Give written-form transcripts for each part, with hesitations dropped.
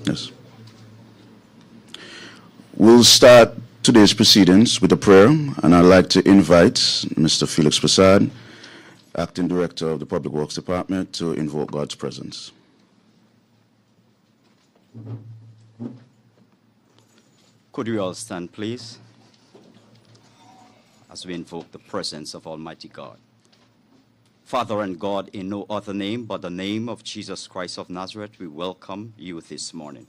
Yes. We'll start today's proceedings with a prayer, and I'd like to invite Mr. Felix Prasad, Acting Director of the Public Works Department, to invoke God's presence. Could we all stand, please, as we invoke the presence of Almighty God. Father and God, in no other name but the name of Jesus Christ of Nazareth, we welcome you this morning.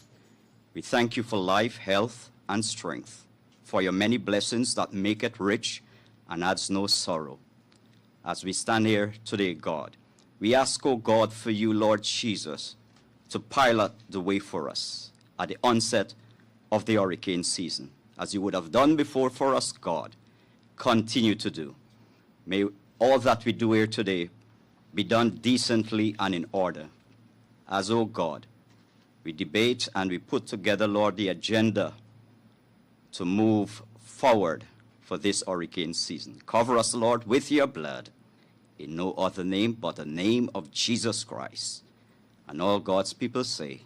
We thank you for life, health, and strength, for your many blessings that make it rich and adds no sorrow. As we stand here today, God, we ask, O God, for you, Lord Jesus, to pilot the way for us at the onset of the hurricane season, as you would have done before for us, God. Continue to do. May all that we do here today be done decently and in order. As, O God, we debate and we put together, Lord, the agenda to move forward for this hurricane season. Cover us, Lord, with your blood, in no other name but the name of Jesus Christ. And all God's people say,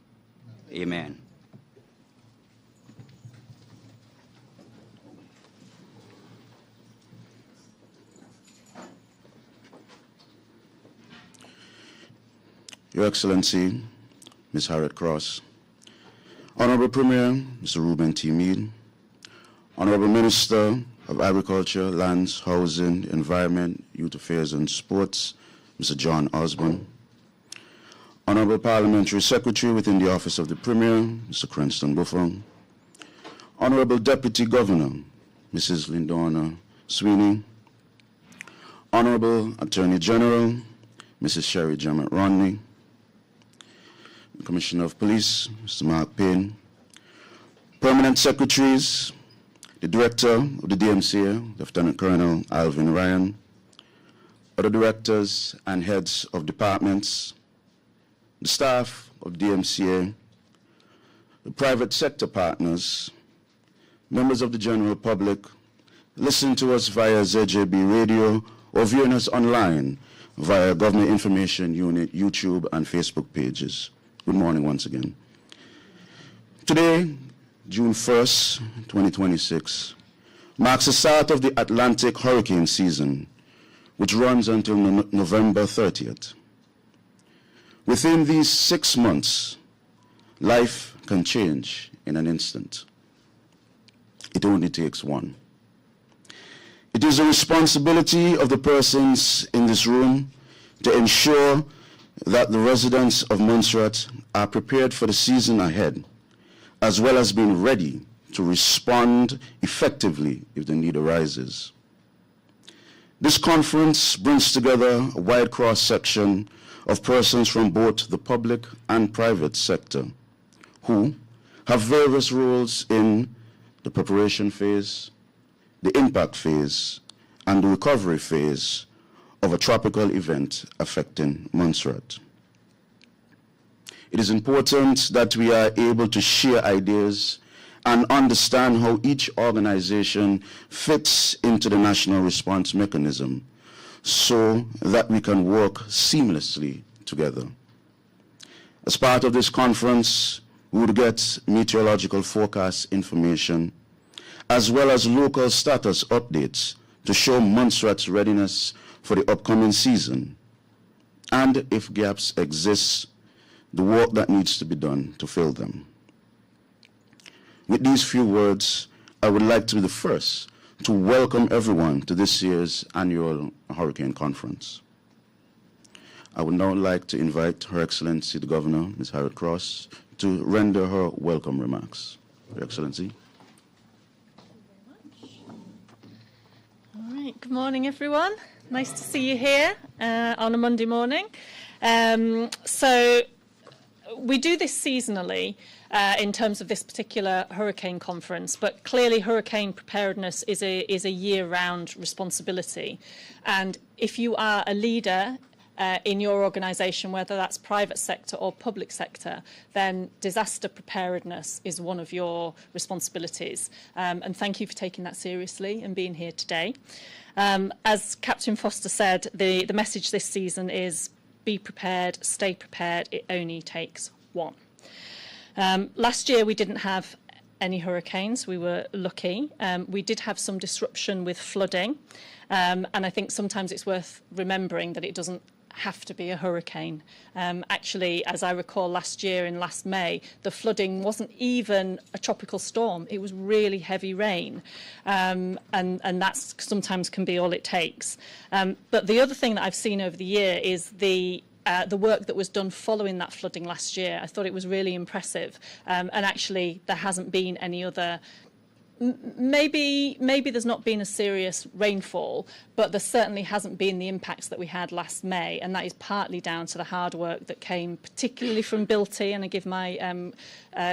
Amen. Your Excellency, Ms. Harriet Cross, Honorable Premier, Mr. Reuben T. Meade, Honorable Minister of Agriculture, Lands, Housing, Environment, Youth Affairs and Sports, Mr. John Osborne, Honorable Parliamentary Secretary within the Office of the Premier, Mr. Cranston Buffon, Honorable Deputy Governor, Mrs. Lindorna Sweeney, Honorable Attorney General, Mrs. Sherry Jemmett Rodney, Commissioner of Police, Mr. Mark Payne, Permanent Secretaries, the Director of the DMCA, Lieutenant Colonel Alvin Ryan, other directors and heads of departments, the staff of DMCA, the private sector partners, members of the general public, listening to us via ZJB radio or viewing us online via Government Information Unit, YouTube, and Facebook pages. Good morning once again. Today, June 1st, 2026, marks the start of the Atlantic hurricane season, which runs until November 30th. Within these 6 months, life can change in an instant. It only takes one. It is the responsibility of the persons in this room to ensure that the residents of Montserrat are prepared for the season ahead, as well as being ready to respond effectively if the need arises. This conference brings together a wide cross-section of persons from both the public and private sector who have various roles in the preparation phase, the impact phase, and the recovery phase of a tropical event affecting Montserrat. It is important that we are able to share ideas and understand how each organization fits into the national response mechanism so that we can work seamlessly together. As part of this conference, we would get meteorological forecast information as well as local status updates to show Montserrat's readiness for the upcoming season, and if gaps exist, the work that needs to be done to fill them. With these few words, I would like to be the first to welcome everyone to this year's annual Hurricane Conference. I would now like to invite Her Excellency the Governor, Ms. Harriet Cross, to render her welcome remarks. Your Excellency. All right, good morning, everyone. Nice to see you here on a Monday morning. So we do this seasonally in terms of this particular hurricane conference, but clearly hurricane preparedness is a year-round responsibility. And if you are a leader in your organisation, whether that's private sector or public sector, then disaster preparedness is one of your responsibilities. And thank you for taking that seriously and being here today. As Captain Foster said, the message this season is be prepared, stay prepared, it only takes one. Last year we didn't have any hurricanes. We were lucky. We did have some disruption with flooding, and I think sometimes it's worth remembering that it doesn't have to be a hurricane. Actually, as I recall last year in last May, the flooding wasn't even a tropical storm. It was really heavy rain, and that sometimes can be all it takes. But the other thing that I've seen over the year is the work that was done following that flooding last year. I thought it was really impressive, and actually there hasn't been any other. Maybe there's not been a serious rainfall, but there certainly hasn't been the impacts that we had last May, and that is partly down to the hard work that came particularly from Bilty, and I give my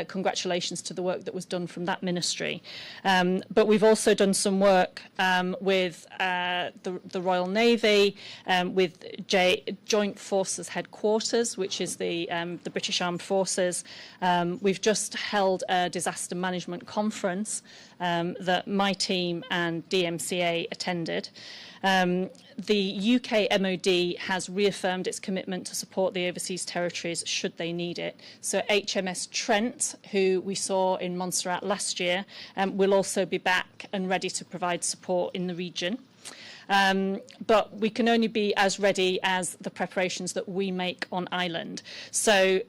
congratulations to the work that was done from that ministry. But we've also done some work with the Royal Navy, with Joint Forces Headquarters, which is the British Armed Forces. We've just held a disaster management conference that my team and DMCA attended. The UK MOD has reaffirmed its commitment to support the overseas territories should they need it. So HMS Trent, who we saw in Montserrat last year, will also be back and ready to provide support in the region. But we can only be as ready as the preparations that we make on island. So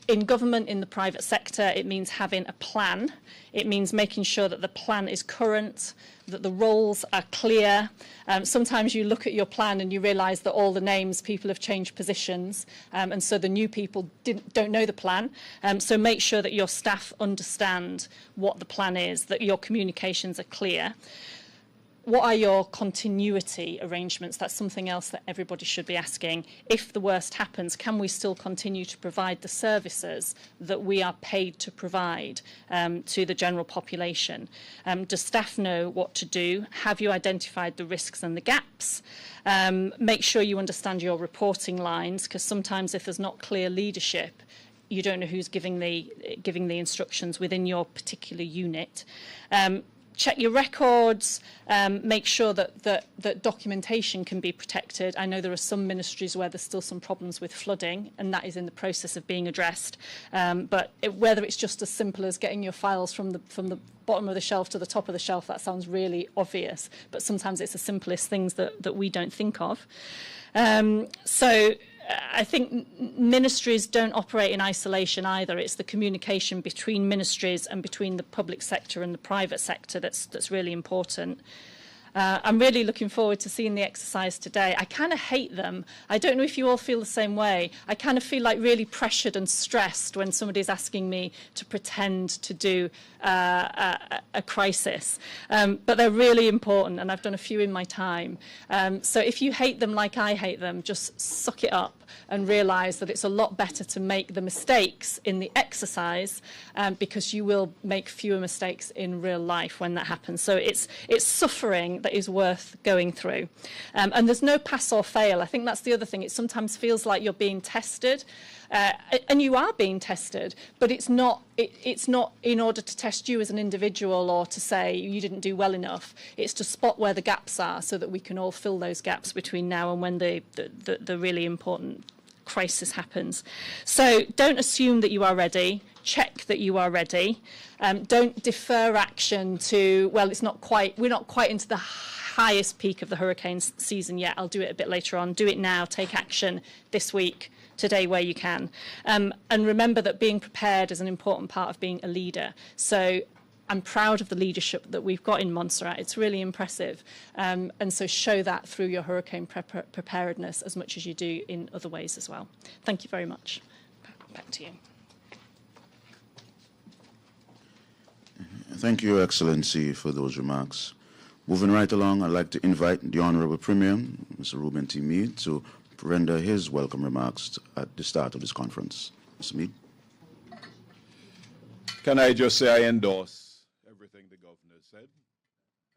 in government, in the private sector, it means having a plan. It means making sure that the plan is current, that the roles are clear. Sometimes you look at your plan and you realise that all the names, people have changed positions, and so the new people don't know the plan. So make sure that your staff understand what the plan is, that your communications are clear. What are your continuity arrangements? That's something else that everybody should be asking. If the worst happens, can we still continue to provide the services that we are paid to provide to the general population? Do staff know what to do? Have you identified the risks and the gaps? Make sure you understand your reporting lines, because sometimes if there's not clear leadership, you don't know who's giving the instructions within your particular unit. Check your records, make sure that documentation can be protected. I know there are some ministries where there's still some problems with flooding, and that is in the process of being addressed. But whether it's just as simple as getting your files from the bottom of the shelf to the top of the shelf, that sounds really obvious, but sometimes it's the simplest things that we don't think of. So I think ministries don't operate in isolation either. It's the communication between ministries and between the public sector and the private sector that's really important. I'm really looking forward to seeing the exercise today. I kind of hate them. I don't know if you all feel the same way. I kind of feel like really pressured and stressed when somebody's asking me to pretend to do a crisis. But they're really important, and I've done a few in my time. So if you hate them like I hate them, just suck it up and realise that it's a lot better to make the mistakes in the exercise, because you will make fewer mistakes in real life when that happens. So it's suffering that is worth going through. And there's no pass or fail. I think that's the other thing. It sometimes feels like you're being tested, and you are being tested, but it's not in order to test you as an individual or to say you didn't do well enough. It's to spot where the gaps are so that we can all fill those gaps between now and when the really important crisis happens. So don't assume that you are ready. Check that you are ready. Don't defer action to, well, we're not quite into the highest peak of the hurricane season yet. I'll do it a bit later on. Do it now. Take action this week, today, where you can. And remember that being prepared is an important part of being a leader. So I'm proud of the leadership that we've got in Montserrat. It's really impressive. And so show that through your hurricane preparedness as much as you do in other ways as well. Thank you very much. Back to you. Thank you, Your Excellency, for those remarks. Moving right along, I'd like to invite the Honourable Premier, Mr. Reuben T. Mead, to render his welcome remarks at the start of this conference. Mr. Mead. Can I just say I endorse everything the Governor said,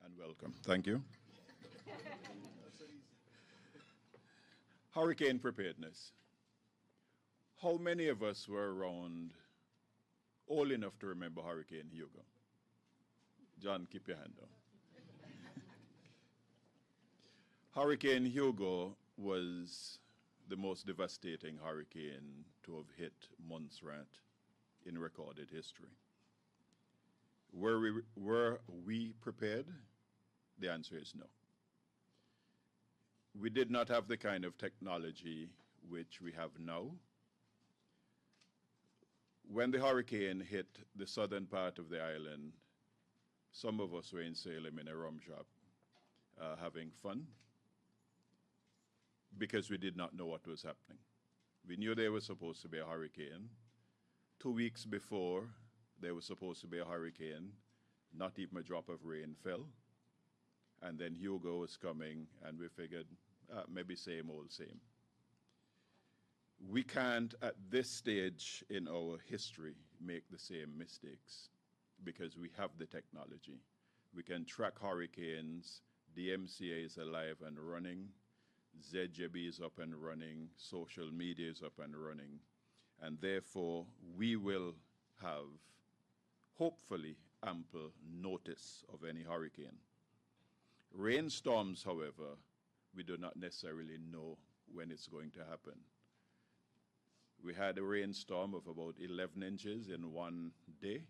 and welcome. Thank you. Hurricane preparedness. How many of us were around old enough to remember Hurricane Hugo? John, keep your hand up. Hurricane Hugo was the most devastating hurricane to have hit Montserrat in recorded history. Were we prepared? The answer is no. We did not have the kind of technology which we have now. When the hurricane hit the southern part of the island, some of us were in Salem in a rum shop having fun because we did not know what was happening. We knew there was supposed to be a hurricane. 2 weeks before there was supposed to be a hurricane, not even a drop of rain fell. And then Hugo was coming, and we figured maybe same old same. We can't, at this stage in our history, make the same mistakes because we have the technology. We can track hurricanes. DMCA is alive and running. ZJB is up and running. Social media is up and running. And therefore, we will have, hopefully, ample notice of any hurricane. Rainstorms, however, we do not necessarily know when it's going to happen. We had a rainstorm of about 11 inches in one day.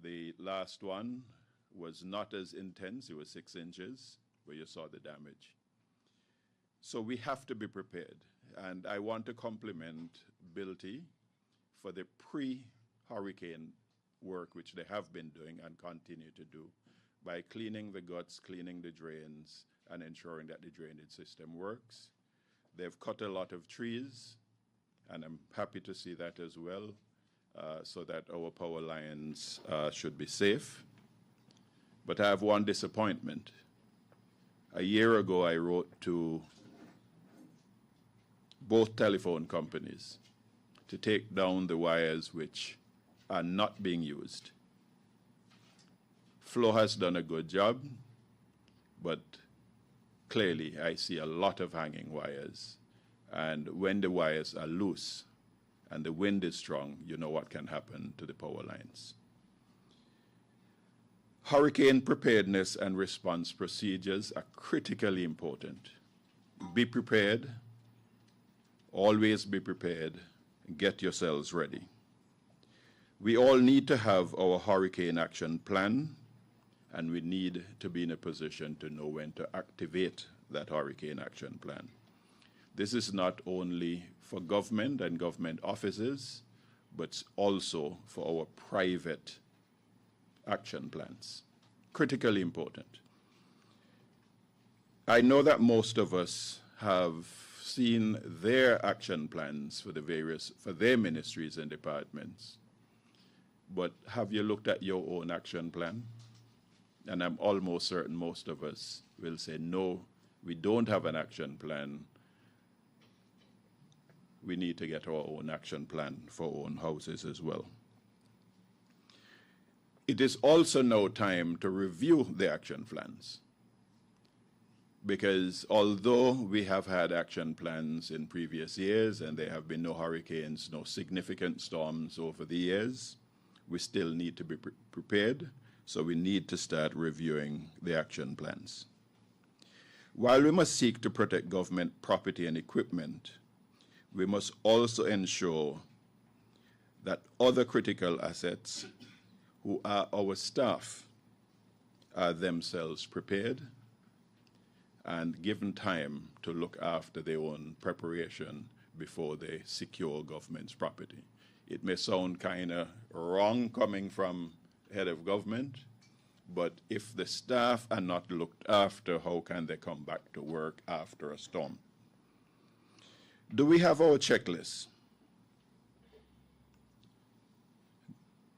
The last one was not as intense. It was 6 inches, where you saw the damage. So we have to be prepared. And I want to compliment Bill T for the pre-hurricane work, which they have been doing and continue to do, by cleaning the guts, cleaning the drains, and ensuring that the drainage system works. They've cut a lot of trees, and I'm happy to see that as well, so that our power lines should be safe. But I have one disappointment. A year ago, I wrote to both telephone companies to take down the wires which are not being used. Flo has done a good job, but clearly I see a lot of hanging wires. And when the wires are loose and the wind is strong, you know what can happen to the power lines. Hurricane preparedness and response procedures are critically important. Be prepared. Always be prepared. Get yourselves ready. We all need to have our hurricane action plan, and we need to be in a position to know when to activate that hurricane action plan. This is not only for government and government offices, but also for our private action plans. Critically important. I know that most of us have seen their action plans for their ministries and departments. But have you looked at your own action plan? And I'm almost certain most of us will say, no, we don't have an action plan. We need to get our own action plan for our own houses as well. It is also now time to review the action plans. Because although we have had action plans in previous years and there have been no hurricanes, no significant storms over the years, we still need to be prepared, so we need to start reviewing the action plans. While we must seek to protect government property and equipment, we must also ensure that other critical assets, who are our staff, are themselves prepared and given time to look after their own preparation before they secure government's property. It may sound kind of wrong coming from head of government, but if the staff are not looked after, how can they come back to work after a storm? Do we have our checklist?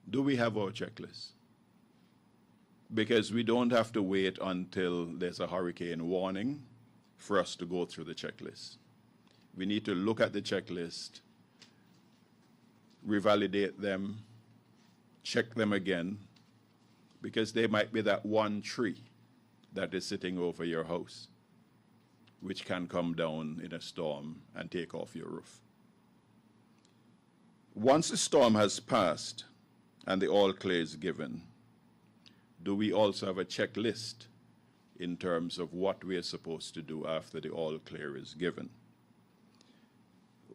Do we have our checklist? Because we don't have to wait until there's a hurricane warning for us to go through the checklist. We need to look at the checklist, revalidate them, check them again, because there might be that one tree that is sitting over your house, which can come down in a storm and take off your roof. Once the storm has passed and the all clear is given, do we also have a checklist in terms of what we are supposed to do after the all clear is given?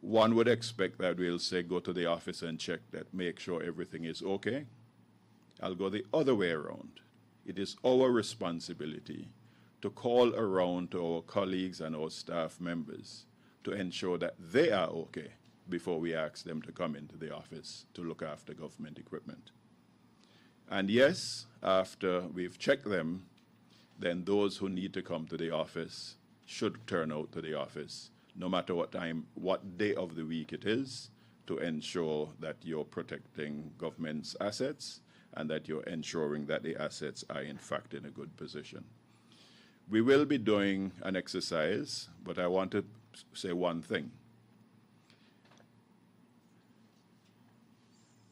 one would expect that we'll say, go to the office and check that, make sure everything is okay. I'll go the other way around. It is our responsibility to call around to our colleagues and our staff members to ensure that they are okay before we ask them to come into the office to look after government equipment. And yes, after we've checked them, then those who need to come to the office should turn out to the office, no matter what time, what day of the week it is, to ensure that you're protecting government's assets and that you're ensuring that the assets are in fact in a good position. We will be doing an exercise, but I want to say one thing.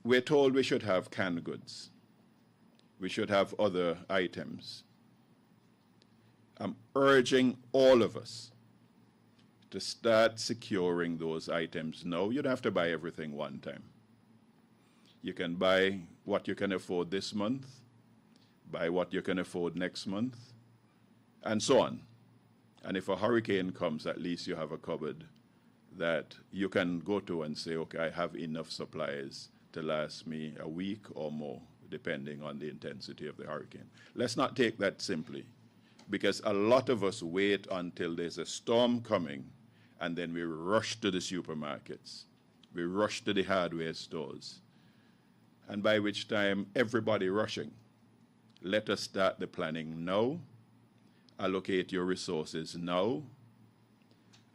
We're told we should have canned goods. We should have other items. I'm urging all of us to start securing those items now. You don't have to buy everything one time. You can buy what you can afford this month, buy what you can afford next month, and so on. And if a hurricane comes, at least you have a cupboard that you can go to and say, okay, I have enough supplies to last me a week or more, depending on the intensity of the hurricane. Let's not take that simply, because a lot of us wait until there's a storm coming, and then we rush to the supermarkets. We rush to the hardware stores. And by which time, everybody rushing. Let us start the planning now, allocate your resources now,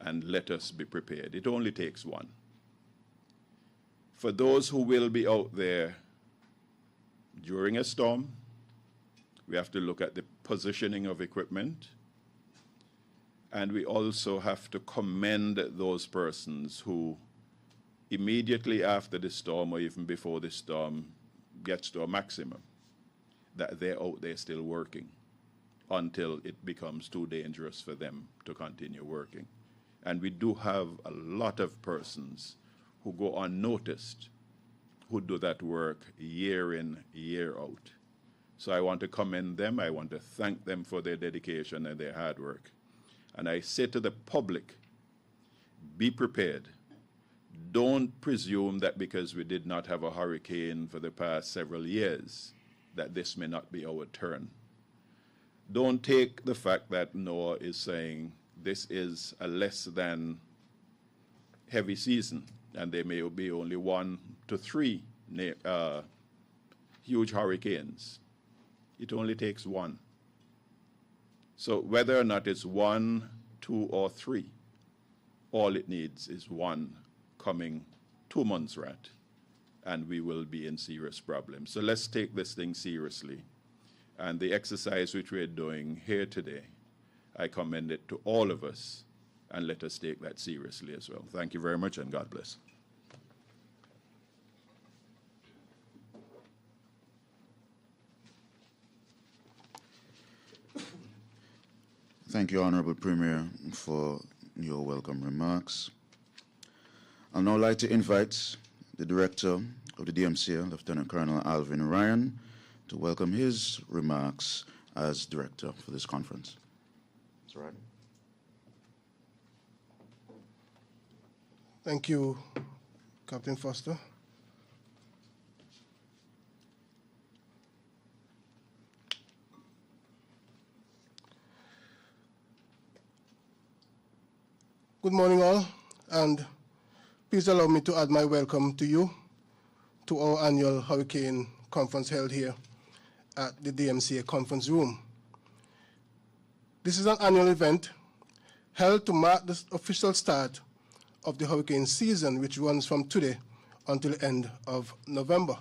and let us be prepared. It only takes one. For those who will be out there during a storm, we have to look at the positioning of equipment, and we also have to commend those persons who immediately after the storm or even before the storm gets to a maximum, that they're out there still working until it becomes too dangerous for them to continue working. And we do have a lot of persons who go unnoticed, who do that work year in, year out. So I want to commend them. I want to thank them for their dedication and their hard work. And I say to the public, be prepared. Don't presume that because we did not have a hurricane for the past several years, that this may not be our turn. Don't take the fact that NOAA is saying this is a less than heavy season, and there may be only 1 to 3 huge hurricanes. It only takes one. So whether or not it's 1, 2, or 3, all it needs is one coming to Montserrat, and we will be in serious problems. So let's take this thing seriously. And the exercise which we're doing here today, I commend it to all of us, and let us take that seriously as well. Thank you very much, and God bless. Thank you, Honorable Premier, for your welcome remarks. I'll now like to invite the Director of the DMCA, Lieutenant Colonel Alvin Ryan, to welcome his remarks as Director for this conference. Mr. Ryan. Thank you, Captain Foster. Good morning, all, and please allow me to add my welcome to you to our annual Hurricane Conference held here at the DMCA Conference Room. This is an annual event held to mark the official start of the hurricane season, which runs from today until the end of November.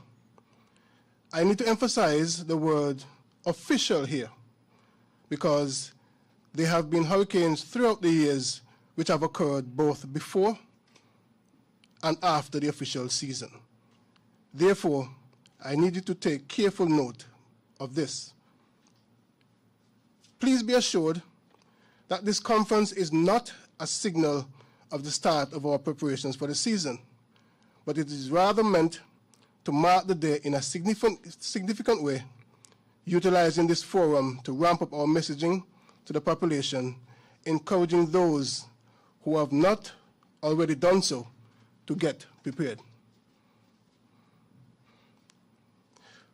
I need to emphasize the word official here, because there have been hurricanes throughout the years which have occurred both before and after the official season. Therefore, I need you to take careful note of this. Please be assured that this conference is not a signal of the start of our preparations for the season, but it is rather meant to mark the day in a significant way, utilizing this forum to ramp up our messaging to the population, encouraging those who have not already done so to get prepared.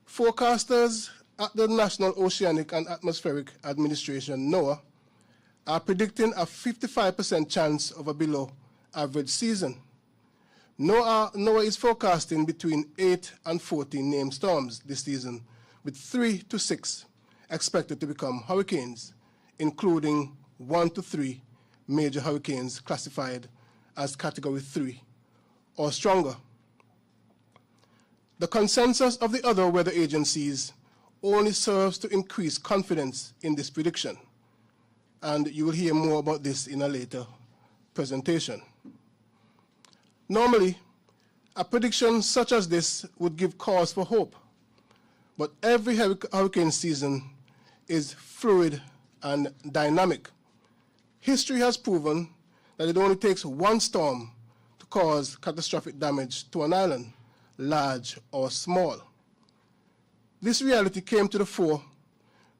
Forecasters at the National Oceanic and Atmospheric Administration, NOAA, are predicting a 55% chance of a below-average season. NOAA is forecasting between 8 and 14 named storms this season, with 3 to 6 expected to become hurricanes, including 1 to 3 major hurricanes classified as Category 3 or stronger. The consensus of the other weather agencies only serves to increase confidence in this prediction, and you will hear more about this in a later presentation. Normally, a prediction such as this would give cause for hope, but every hurricane season is fluid and dynamic. History has proven that it only takes one storm to cause catastrophic damage to an island, large or small. This reality came to the fore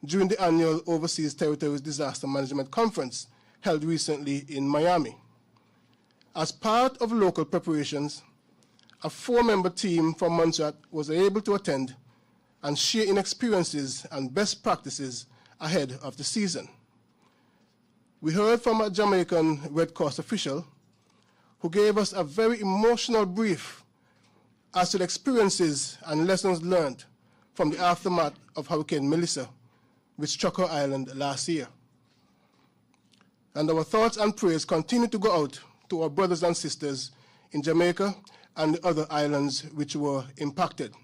during the annual Overseas Territories Disaster Management Conference held recently in Miami. As part of local preparations, a 4-member team from Montserrat was able to attend and share in experiences and best practices ahead of the season. We heard from a Jamaican Red Cross official who gave us a very emotional brief as to the experiences and lessons learned from the aftermath of Hurricane Melissa, which struck our island last year. And our thoughts and prayers continue to go out to our brothers and sisters in Jamaica and the other islands which were impacted.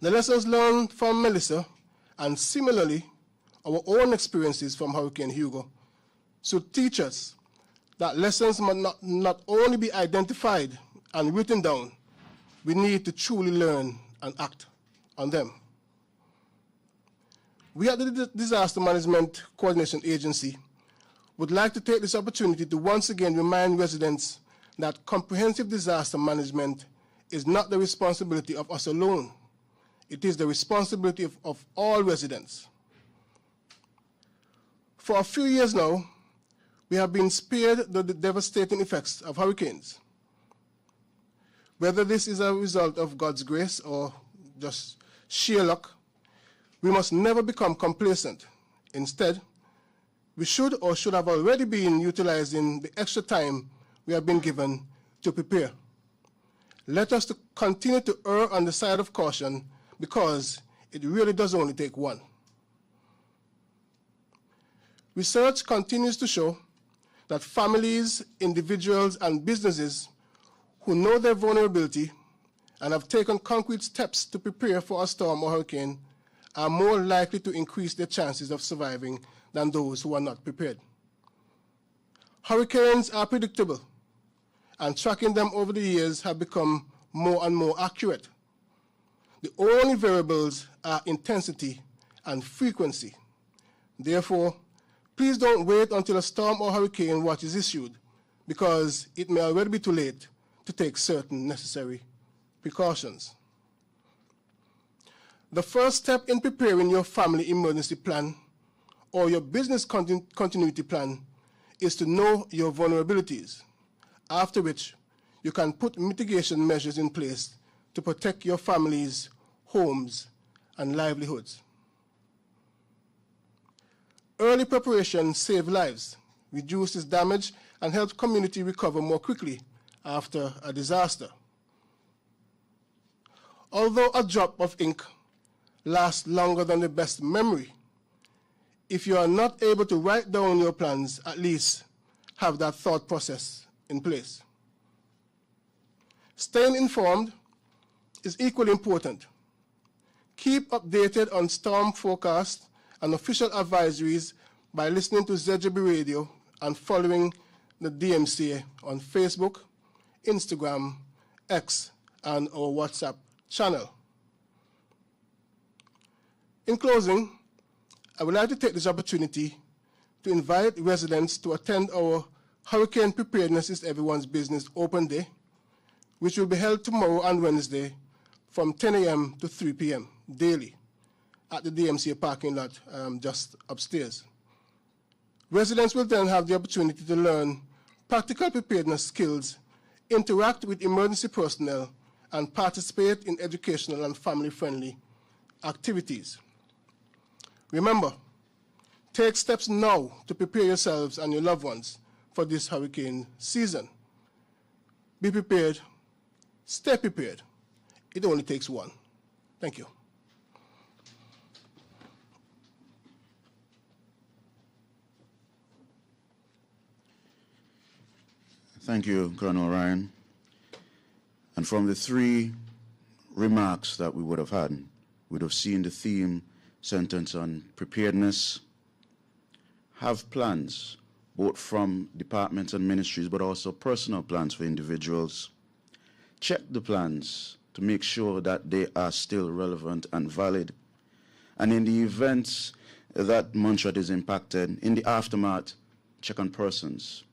The lessons learned from Melissa, and similarly, our own experiences from Hurricane Hugo, should teach us that lessons must not only be identified and written down, we need to truly learn and act on them. We at the Disaster Management Coordination Agency would like to take this opportunity to once again remind residents that comprehensive disaster management is not the responsibility of us alone. It is the responsibility of all residents. For a few years now, we have been spared the devastating effects of hurricanes. Whether this is a result of God's grace or just sheer luck, we must never become complacent. Instead, we should or should have already been utilizing the extra time we have been given to prepare. Let us continue to err on the side of caution, because it really does only take one. Research continues to show that families, individuals, and businesses who know their vulnerability and have taken concrete steps to prepare for a storm or hurricane are more likely to increase their chances of surviving than those who are not prepared. Hurricanes are predictable, and tracking them over the years have become more and more accurate. The only variables are intensity and frequency. Therefore, please don't wait until a storm or hurricane watch is issued, because it may already be too late to take certain necessary precautions. The first step in preparing your family emergency plan or your business continuity plan is to know your vulnerabilities, after which you can put mitigation measures in place to protect your families, homes, and livelihoods. Early preparation saves lives, reduces damage, and helps community recover more quickly after a disaster. Although a drop of ink lasts longer than the best memory, if you are not able to write down your plans, at least have that thought process in place. Staying informed is equally important. Keep updated on storm forecasts and official advisories by listening to ZJB Radio and following the DMCA on Facebook, Instagram, X, and our WhatsApp channel. In closing, I would like to take this opportunity to invite residents to attend our Hurricane Preparedness is Everyone's Business Open Day, which will be held tomorrow and Wednesday from 10 a.m. to 3 p.m. daily at the DMCA parking lot just upstairs. Residents will then have the opportunity to learn practical preparedness skills interact with emergency personnel, and participate in educational and family-friendly activities. Remember, take steps now to prepare yourselves and your loved ones for this hurricane season. Be prepared, stay prepared. It only takes one. Thank you. Thank you, Colonel Ryan. And from the three remarks that we would have had, we'd have seen the theme centered on preparedness, have plans, both from departments and ministries, but also personal plans for individuals. Check the plans to make sure that they are still relevant and valid. And in the events that Montserrat is impacted, in the aftermath, check on persons,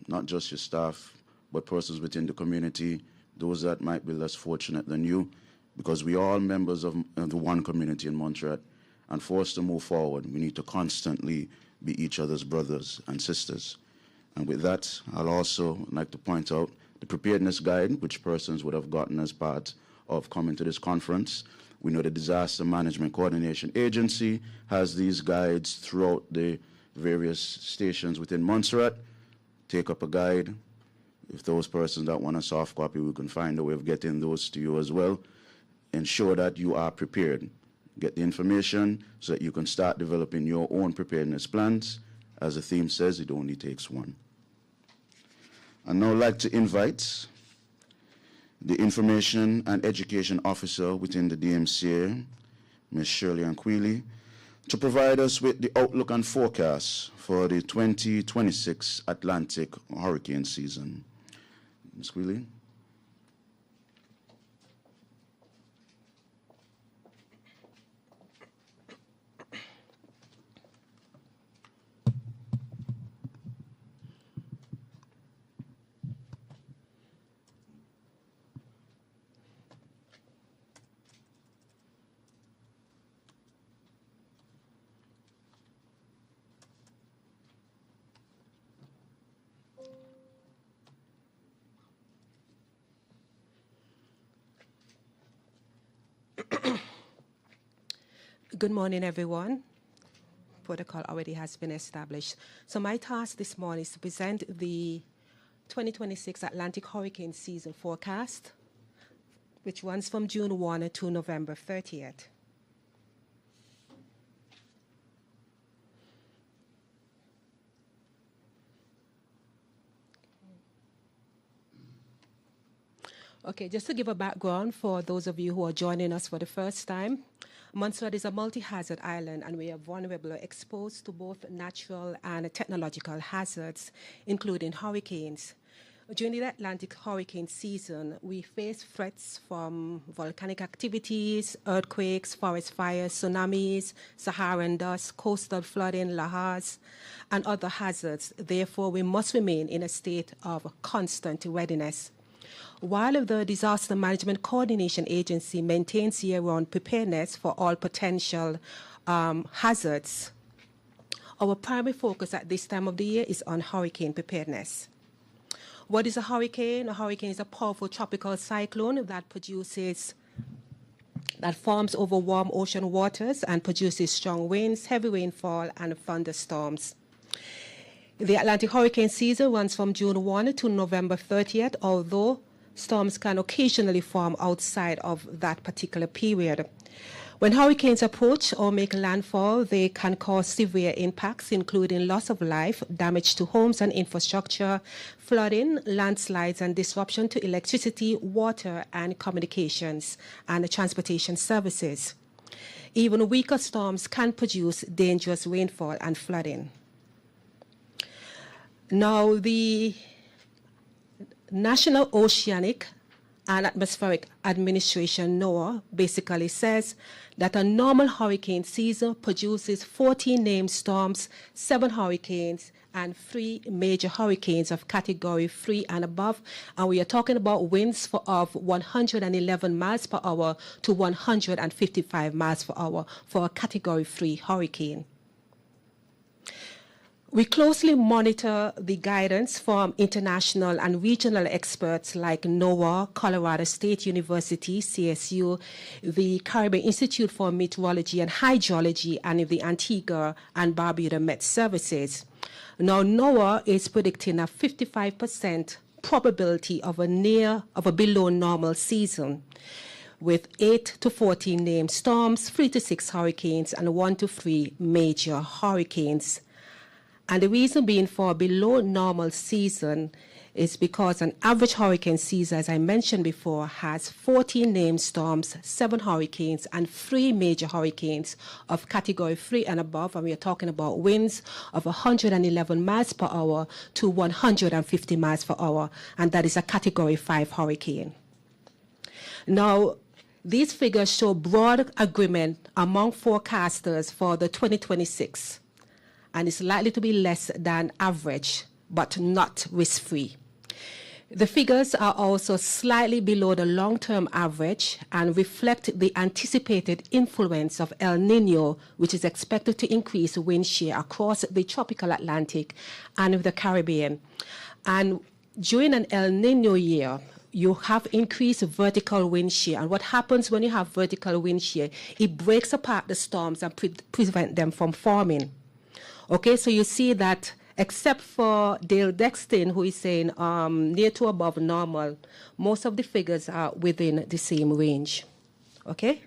not just your staff, but persons within the community, those that might be less fortunate than you, because we are all members of the one community in Montserrat, and for us to move forward, we need to constantly be each other's brothers and sisters. And with that, I'll also like to point out the preparedness guide, which persons would have gotten as part of coming to this conference. We know the Disaster Management Coordination Agency has these guides throughout the various stations within Montserrat. Take up a guide. If those persons that want a soft copy, we can find a way of getting those to you as well. Ensure that you are prepared. Get the information so that you can start developing your own preparedness plans. As the theme says, it only takes one. I'd now like to invite the Information and Education Officer within the DMCA, Ms. Shirley Anquili, to provide us with the outlook and forecast for the 2026 Atlantic hurricane season. Ms. Quilly. Good morning, everyone. Protocol already has been established. So my task this morning is to present the 2026 Atlantic hurricane season forecast, which runs from June 1 to November 30th. Okay, just to give a background for those of you who are joining us for the first time, Montserrat is a multi-hazard island, and we are vulnerable, exposed to both natural and technological hazards, including hurricanes. During the Atlantic hurricane season, we face threats from volcanic activities, earthquakes, forest fires, tsunamis, Saharan dust, coastal flooding, lahars, and other hazards. Therefore, we must remain in a state of constant readiness. While the Disaster Management Coordination Agency maintains year-round preparedness for all potential hazards, our primary focus at this time of the year is on hurricane preparedness. What is a hurricane? A hurricane is a powerful tropical cyclone that forms over warm ocean waters and produces strong winds, heavy rainfall, and thunderstorms. The Atlantic hurricane season runs from June 1 to November 30th, although storms can occasionally form outside of that particular period. When hurricanes approach or make landfall, they can cause severe impacts, including loss of life, damage to homes and infrastructure, flooding, landslides, and disruption to electricity, water, and communications, and transportation services. Even weaker storms can produce dangerous rainfall and flooding. Now, the National Oceanic and Atmospheric Administration, NOAA, basically says that a normal hurricane season produces 14 named storms, 7 hurricanes, and 3 major hurricanes of Category 3 and above. And we are talking about winds of 111 miles per hour to 155 miles per hour for a Category 3 hurricane. We closely monitor the guidance from international and regional experts like NOAA, Colorado State University, CSU, the Caribbean Institute for Meteorology and Hydrology, and the Antigua and Barbuda Met Services. Now, NOAA is predicting a 55% probability of a below normal season, with 8 to 14 named storms, 3 to 6 hurricanes, and 1 to 3 major hurricanes. And the reason being for a below normal season is because an average hurricane season, as I mentioned before, has 14 named storms, 7 hurricanes, and 3 major hurricanes of category 3 and above. And we are talking about winds of 111 miles per hour to 150 miles per hour. And that is a category 5 hurricane. Now, these figures show broad agreement among forecasters for the 2026. And it's likely to be less than average, but not risk-free. The figures are also slightly below the long-term average and reflect the anticipated influence of El Nino, which is expected to increase wind shear across the tropical Atlantic and the Caribbean. And during an El Nino year, you have increased vertical wind shear. And what happens when you have vertical wind shear? It breaks apart the storms and prevent them from forming. Okay, so you see that except for Dale Dexton, who is saying near to above normal, most of the figures are within the same range. Okay?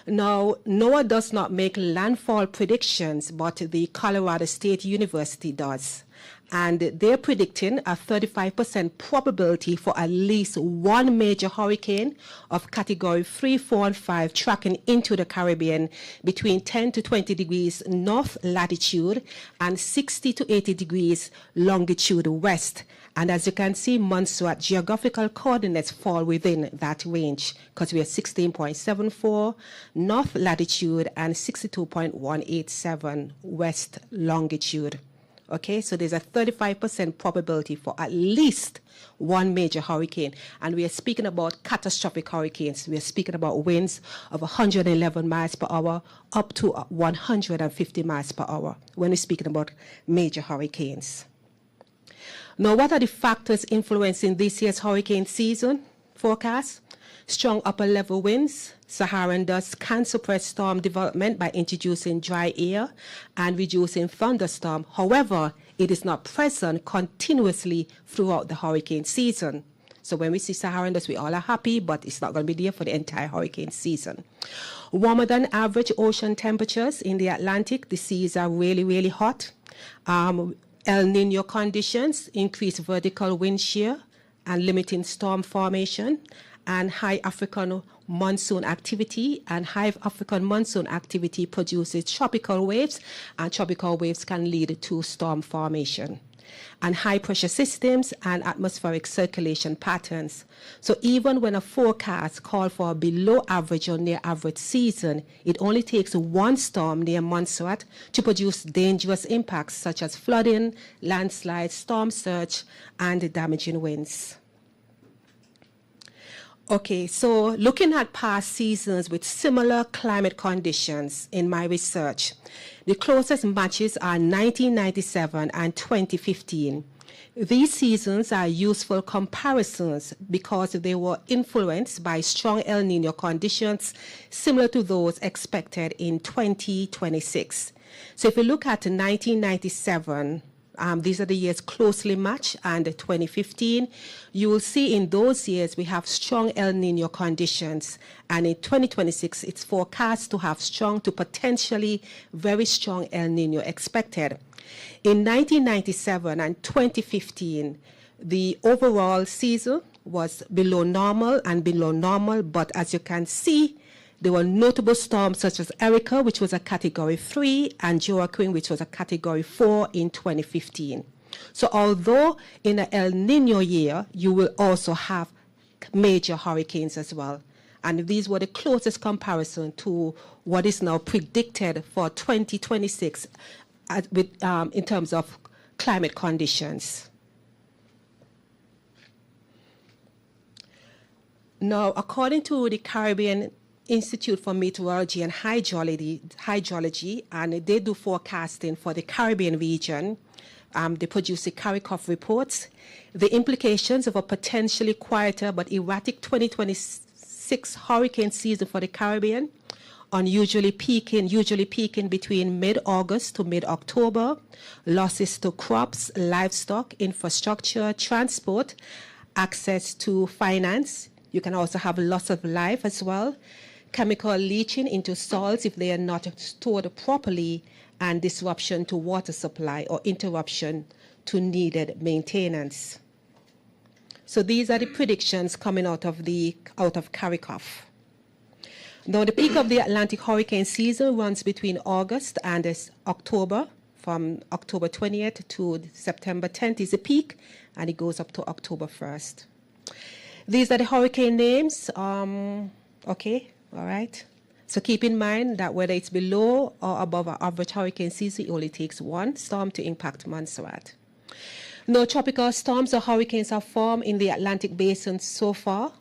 Now, NOAA does not make landfall predictions, but the Colorado State University does. And they're predicting a 35% probability for at least 1 major hurricane of category 3, 4, and 5 tracking into the Caribbean between 10 to 20 degrees north latitude and 60 to 80 degrees longitude west. And as you can see, Montserrat geographical coordinates fall within that range because we are 16.74 north latitude and 62.187 west longitude. Okay, so there's a 35% probability for at least 1 major hurricane. And we are speaking about catastrophic hurricanes. We are speaking about winds of 111 miles per hour up to 150 miles per hour when we're speaking about major hurricanes. Now, what are the factors influencing this year's hurricane season forecast? Strong upper-level winds. Saharan dust can suppress storm development by introducing dry air and reducing thunderstorm. However, it is not present continuously throughout the hurricane season. So when we see Saharan dust, we all are happy, but it's not going to be there for the entire hurricane season. Warmer than average ocean temperatures in the Atlantic. The seas are really, really hot. El Nino conditions increase vertical wind shear and limiting storm formation. And high African monsoon activity, and high African monsoon activity produces tropical waves, and tropical waves can lead to storm formation. And high pressure systems and atmospheric circulation patterns. So even when a forecast calls for a below average or near average season, it only takes 1 storm near Montserrat to produce dangerous impacts such as flooding, landslides, storm surge, and damaging winds. Okay, so looking at past seasons with similar climate conditions in my research, the closest matches are 1997 and 2015. These seasons are useful comparisons because they were influenced by strong El Nino conditions similar to those expected in 2026. So if you look at 1997, these are the years closely matched, and 2015, you will see in those years we have strong El Nino conditions, and in 2026 it's forecast to have strong to potentially very strong El Nino expected. In 1997 and 2015, the overall season was below normal, but as you can see, there were notable storms such as Erica, which was a Category 3, and Joaquin, which was a Category 4 in 2015. So although in an El Nino year, you will also have major hurricanes as well. And these were the closest comparison to what is now predicted for 2026 in terms of climate conditions. Now, according to the Caribbean Institute for Meteorology and Hydrology, and they do forecasting for the Caribbean region. They produce the CARICOF reports. The implications of a potentially quieter but erratic 2026 hurricane season for the Caribbean, usually peaking between mid-August to mid-October, losses to crops, livestock, infrastructure, transport, access to finance. You can also have loss of life as well, chemical leaching into soils if they are not stored properly, and disruption to water supply or interruption to needed maintenance. So these are the predictions coming out of CARICOF. Now, the peak of the Atlantic hurricane season runs between August and October. From October 20th to September 10th is the peak, and it goes up to October 1st. These are the hurricane names. Okay, all right. So keep in mind that whether it's below or above our average hurricane season, it only takes one storm to impact Montserrat. No tropical storms or hurricanes have formed in the Atlantic basin so far.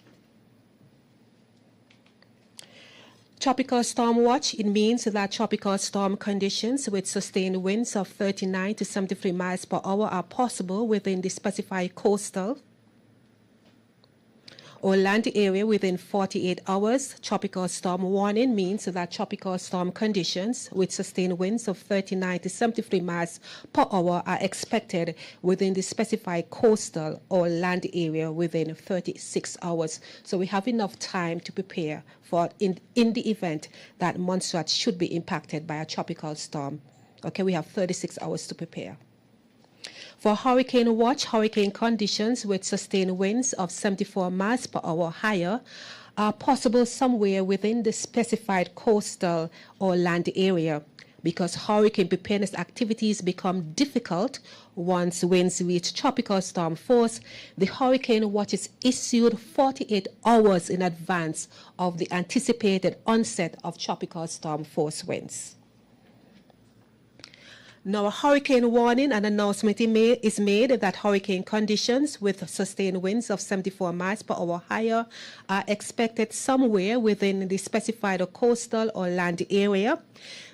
Tropical storm watch, it means that tropical storm conditions with sustained winds of 39 to 73 miles per hour are possible within the specified coastal or land area within 48 hours. Tropical storm warning means that tropical storm conditions with sustained winds of 39 to 73 miles per hour are expected within the specified coastal or land area within 36 hours. So we have enough time to prepare for in the event that Montserrat should be impacted by a tropical storm. Okay, we have 36 hours to prepare. For hurricane watch, hurricane conditions with sustained winds of 74 miles per hour higher are possible somewhere within the specified coastal or land area, because hurricane preparedness activities become difficult once winds reach tropical storm force. The hurricane watch is issued 48 hours in advance of the anticipated onset of tropical storm force winds. Now, a hurricane warning and announcement is made that hurricane conditions with sustained winds of 74 miles per hour higher are expected somewhere within the specified coastal or land area,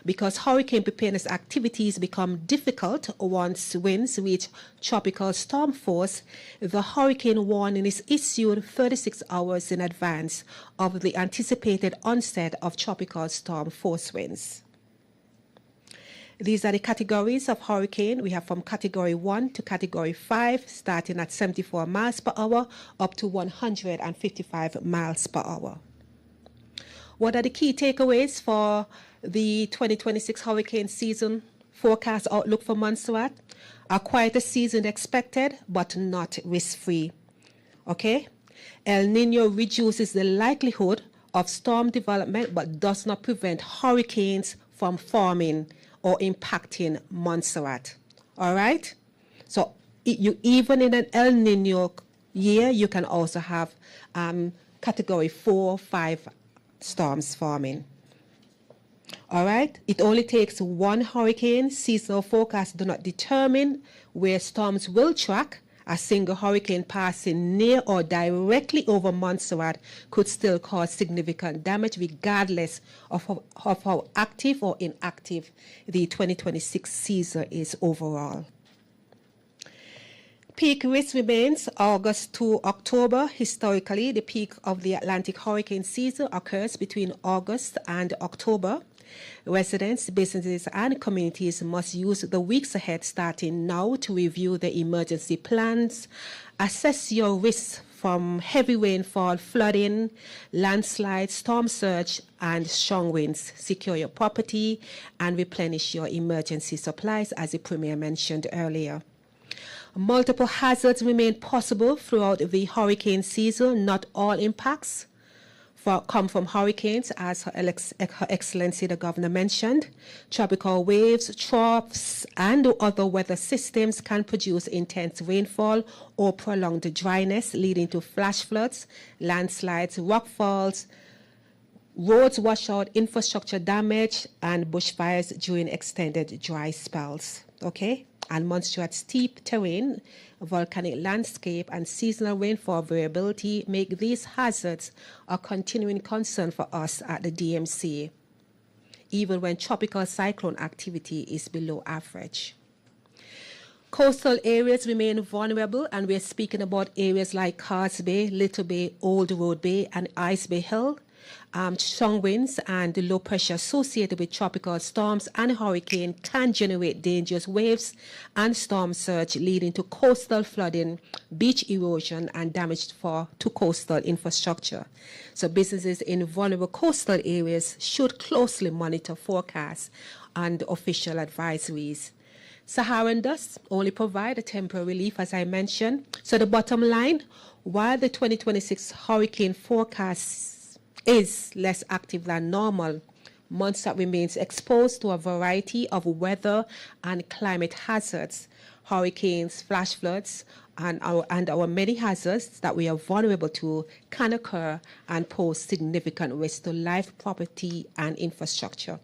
because hurricane preparedness activities become difficult once winds reach tropical storm force. The hurricane warning is issued 36 hours in advance of the anticipated onset of tropical storm force winds. These are the categories of hurricane. We have from Category 1 to Category 5, starting at 74 miles per hour up to 155 miles per hour. What are the key takeaways for the 2026 hurricane season forecast outlook for Montserrat? A quieter season expected, but not risk-free. Okay? El Niño reduces the likelihood of storm development, but does not prevent hurricanes from forming or impacting Montserrat. All right? So even in an El Niño year, you can also have Category 4, 5 storms forming. All right? It only takes one hurricane. Seasonal forecasts do not determine where storms will track. A single hurricane passing near or directly over Montserrat could still cause significant damage regardless of how active or inactive the 2026 season is overall. Peak risk remains August to October. Historically, the peak of the Atlantic hurricane season occurs between August and October. Residents, businesses, and communities must use the weeks ahead starting now to review their emergency plans, assess your risks from heavy rainfall, flooding, landslides, storm surge, and strong winds. Secure your property and replenish your emergency supplies, as the Premier mentioned earlier. Multiple hazards remain possible throughout the hurricane season. Not all impacts come from hurricanes, as Her Excellency the Governor mentioned. Tropical waves, troughs, and other weather systems can produce intense rainfall or prolonged dryness, leading to flash floods, landslides, rockfalls, roads washout, infrastructure damage, and bushfires during extended dry spells. Okay? and Montserrat's steep terrain, volcanic landscape, and seasonal rainfall variability make these hazards a continuing concern for us at the DMCA, even when tropical cyclone activity is below average. Coastal areas remain vulnerable, and we're speaking about areas like Cards Bay, Little Bay, Old Road Bay, and Ice Bay Hill. Strong winds and the low pressure associated with tropical storms and hurricane can generate dangerous waves and storm surge, leading to coastal flooding, beach erosion, and damage to coastal infrastructure. So businesses in vulnerable coastal areas should closely monitor forecasts and official advisories. Saharan dust only provide a temporary relief, as I mentioned. So the bottom line, while the 2026 hurricane forecast is less active than normal, Montserrat remains exposed to a variety of weather and climate hazards, hurricanes, flash floods, and our many hazards that we are vulnerable to can occur and pose significant risk to life, property, and infrastructure.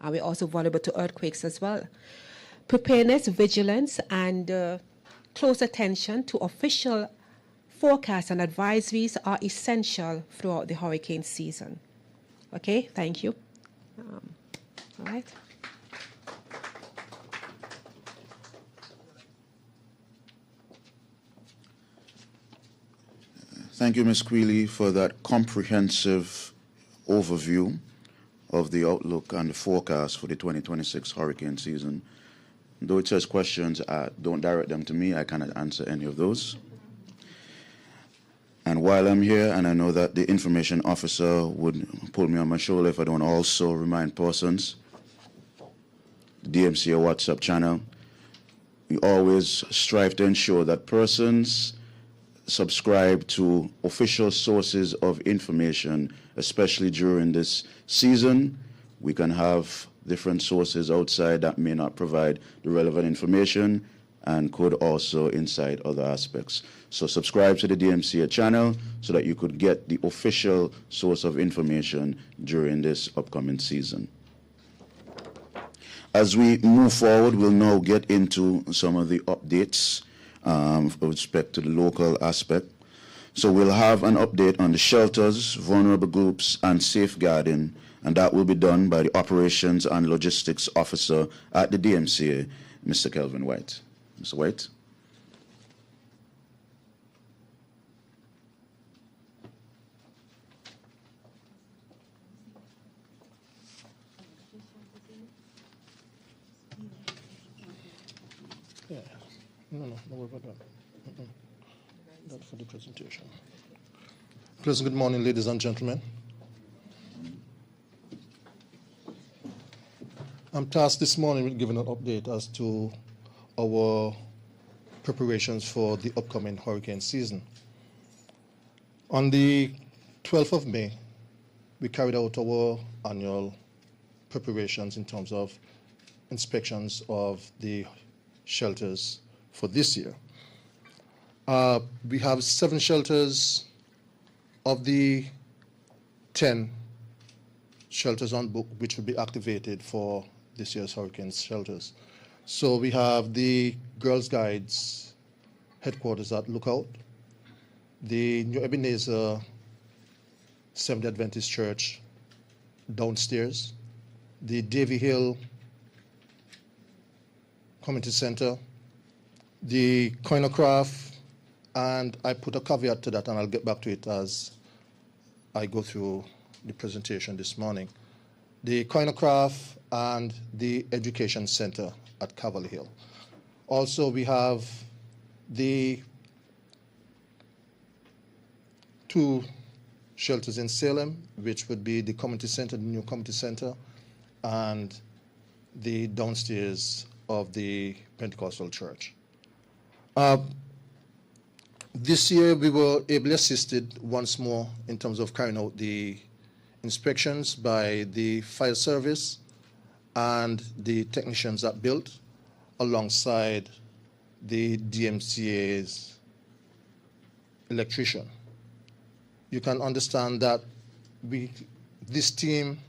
And we're also vulnerable to earthquakes as well. Preparedness, vigilance, and close attention to official forecasts and advisories are essential throughout the hurricane season. Okay, thank you. All right. Thank you, Ms. Quealy, for that comprehensive overview of the outlook and the forecast for the 2026 hurricane season. Though it says questions, don't direct them to me. I cannot answer any of those. And while I'm here, and I know that the information officer would pull me on my shoulder if I don't also remind persons, the DMCA WhatsApp channel, we always strive to ensure that persons subscribe to official sources of information, especially during this season. We can have different sources outside that may not provide the relevant information and could also incite other aspects. So subscribe to the DMCA channel so that you could get the official source of information during this upcoming season. As we move forward, we'll now get into some of the updates with respect to the local aspect. So we'll have an update on the shelters, vulnerable groups, and safeguarding, and that will be done by the Operations and Logistics Officer at the DMCA, Mr. Kelvin White. Mr. White. Yeah, no worry about that. That's for the presentation. Pleasant good morning, ladies and gentlemen. I'm tasked this morning with giving an update as to our preparations for the upcoming hurricane season. On the 12th of May, we carried out our annual preparations in terms of inspections of the shelters for this year. We have 7 shelters of the 10 shelters on book which will be activated for this year's hurricane shelters. So we have the Girls Guides headquarters at Lookout, the New Ebenezer Seventh-day Adventist Church downstairs, the Davy Hill Community Center, the Coinocraft, and I put a caveat to that, and I'll get back to it as I go through the presentation this morning. The Coinocraft and the Education Center at Cavalry Hill. Also, we have the 2 shelters in Salem, which would be the community center, the new community center, and the downstairs of the Pentecostal church. This year, we were ably assisted once more in terms of carrying out the inspections by the fire service and the technicians at Built, alongside the DMCA's electrician. You can understand that this team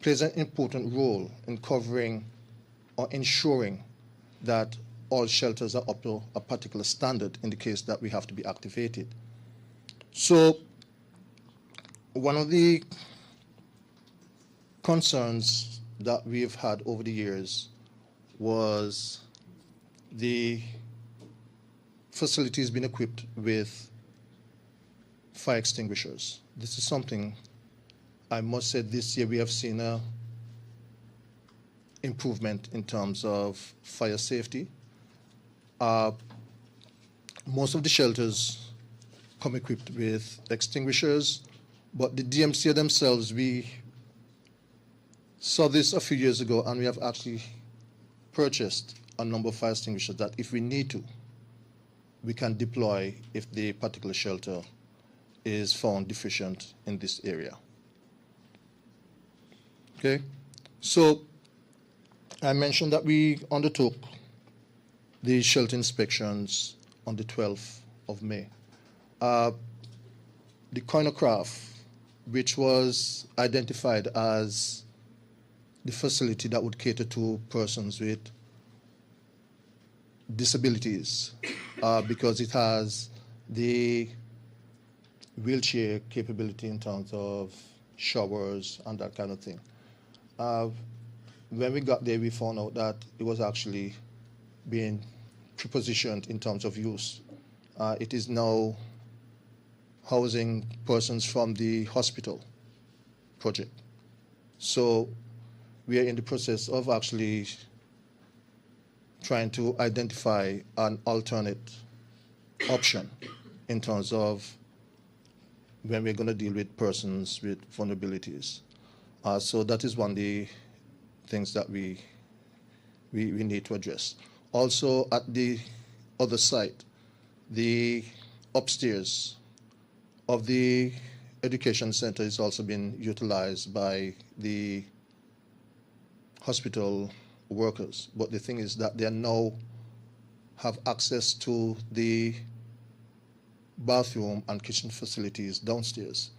plays an important role in covering or ensuring that all shelters are up to a particular standard in the case that we have to be activated. So one of the concerns that we've had over the years was the facilities being equipped with fire extinguishers. This is something I must say this year we have seen a improvement in terms of fire safety. Most of the shelters come equipped with extinguishers, but the DMCA themselves, we saw this a few years ago, and we have actually purchased a number of fire extinguishers that if we need to, we can deploy if the particular shelter is found deficient in this area. Okay, so I mentioned that we undertook the shelter inspections on the 12th of May. The Coinocraft, which was identified as the facility that would cater to persons with disabilities, because it has the wheelchair capability in terms of showers and that kind of thing. When we got there, we found out that it was actually being prepositioned in terms of use. It is now housing persons from the hospital project. So we are in the process of actually trying to identify an alternate option in terms of when we're going to deal with persons with vulnerabilities. So that is one of the things that we need to address. Also, at the other site, the upstairs of the education center is also being utilized by the hospital workers. But the thing is that they now have access to the bathroom and kitchen facilities downstairs.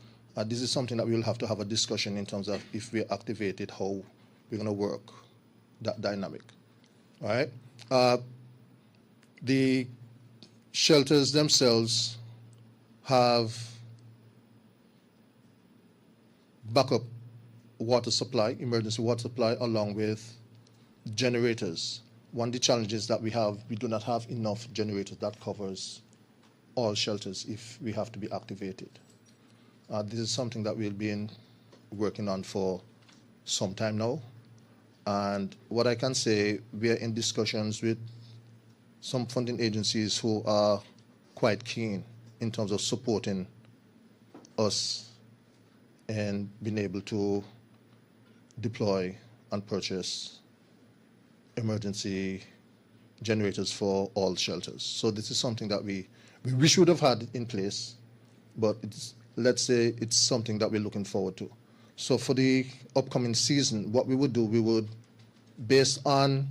This is something that we'll have to have a discussion in terms of if we activate it, how we're going to work that dynamic. All right. The shelters themselves have backup water supply, emergency water supply, along with generators. One of the challenges that we have, we do not have enough generators that covers all shelters if we have to be activated. This is something that we've been working on for some time now. And what I can say, we are in discussions with some funding agencies who are quite keen in terms of supporting us and being able to deploy and purchase emergency generators for all shelters. So this is something that we wish we would have had in place, but let's say it's something that we're looking forward to. So for the upcoming season, what we would do, we would, based on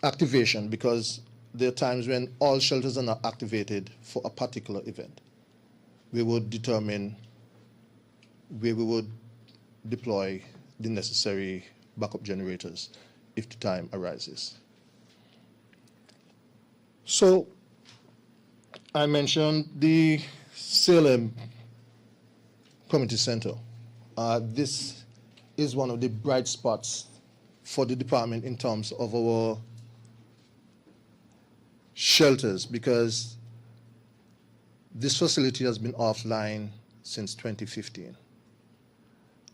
activation, because there are times when all shelters are not activated for a particular event, we would determine where we would deploy the necessary backup generators if the time arises. So I mentioned the Salem Community Center. This is one of the bright spots for the department in terms of our shelters, because this facility has been offline since 2015.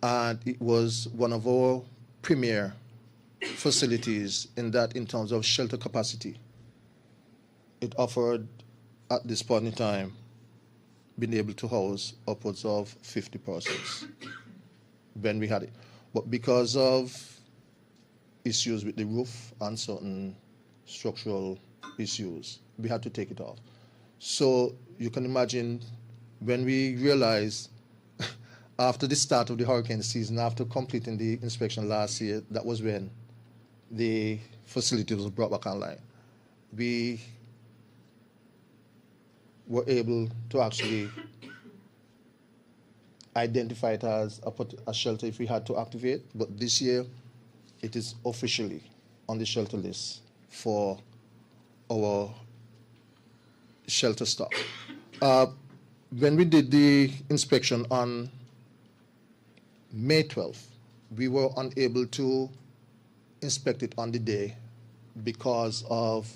And it was one of our premier facilities in that, in terms of shelter capacity, it offered at this point in time being able to house upwards of 50 persons when we had it. But because of issues with the roof and certain structural issues, we had to take it off. So you can imagine when we realized after the start of the hurricane season, after completing the inspection last year, that was when the facility was brought back online. We were able to actually identify it as a shelter if we had to activate, but this year it is officially on the shelter list for our shelter stock. When we did the inspection on May 12th, we were unable to inspect it on the day because of,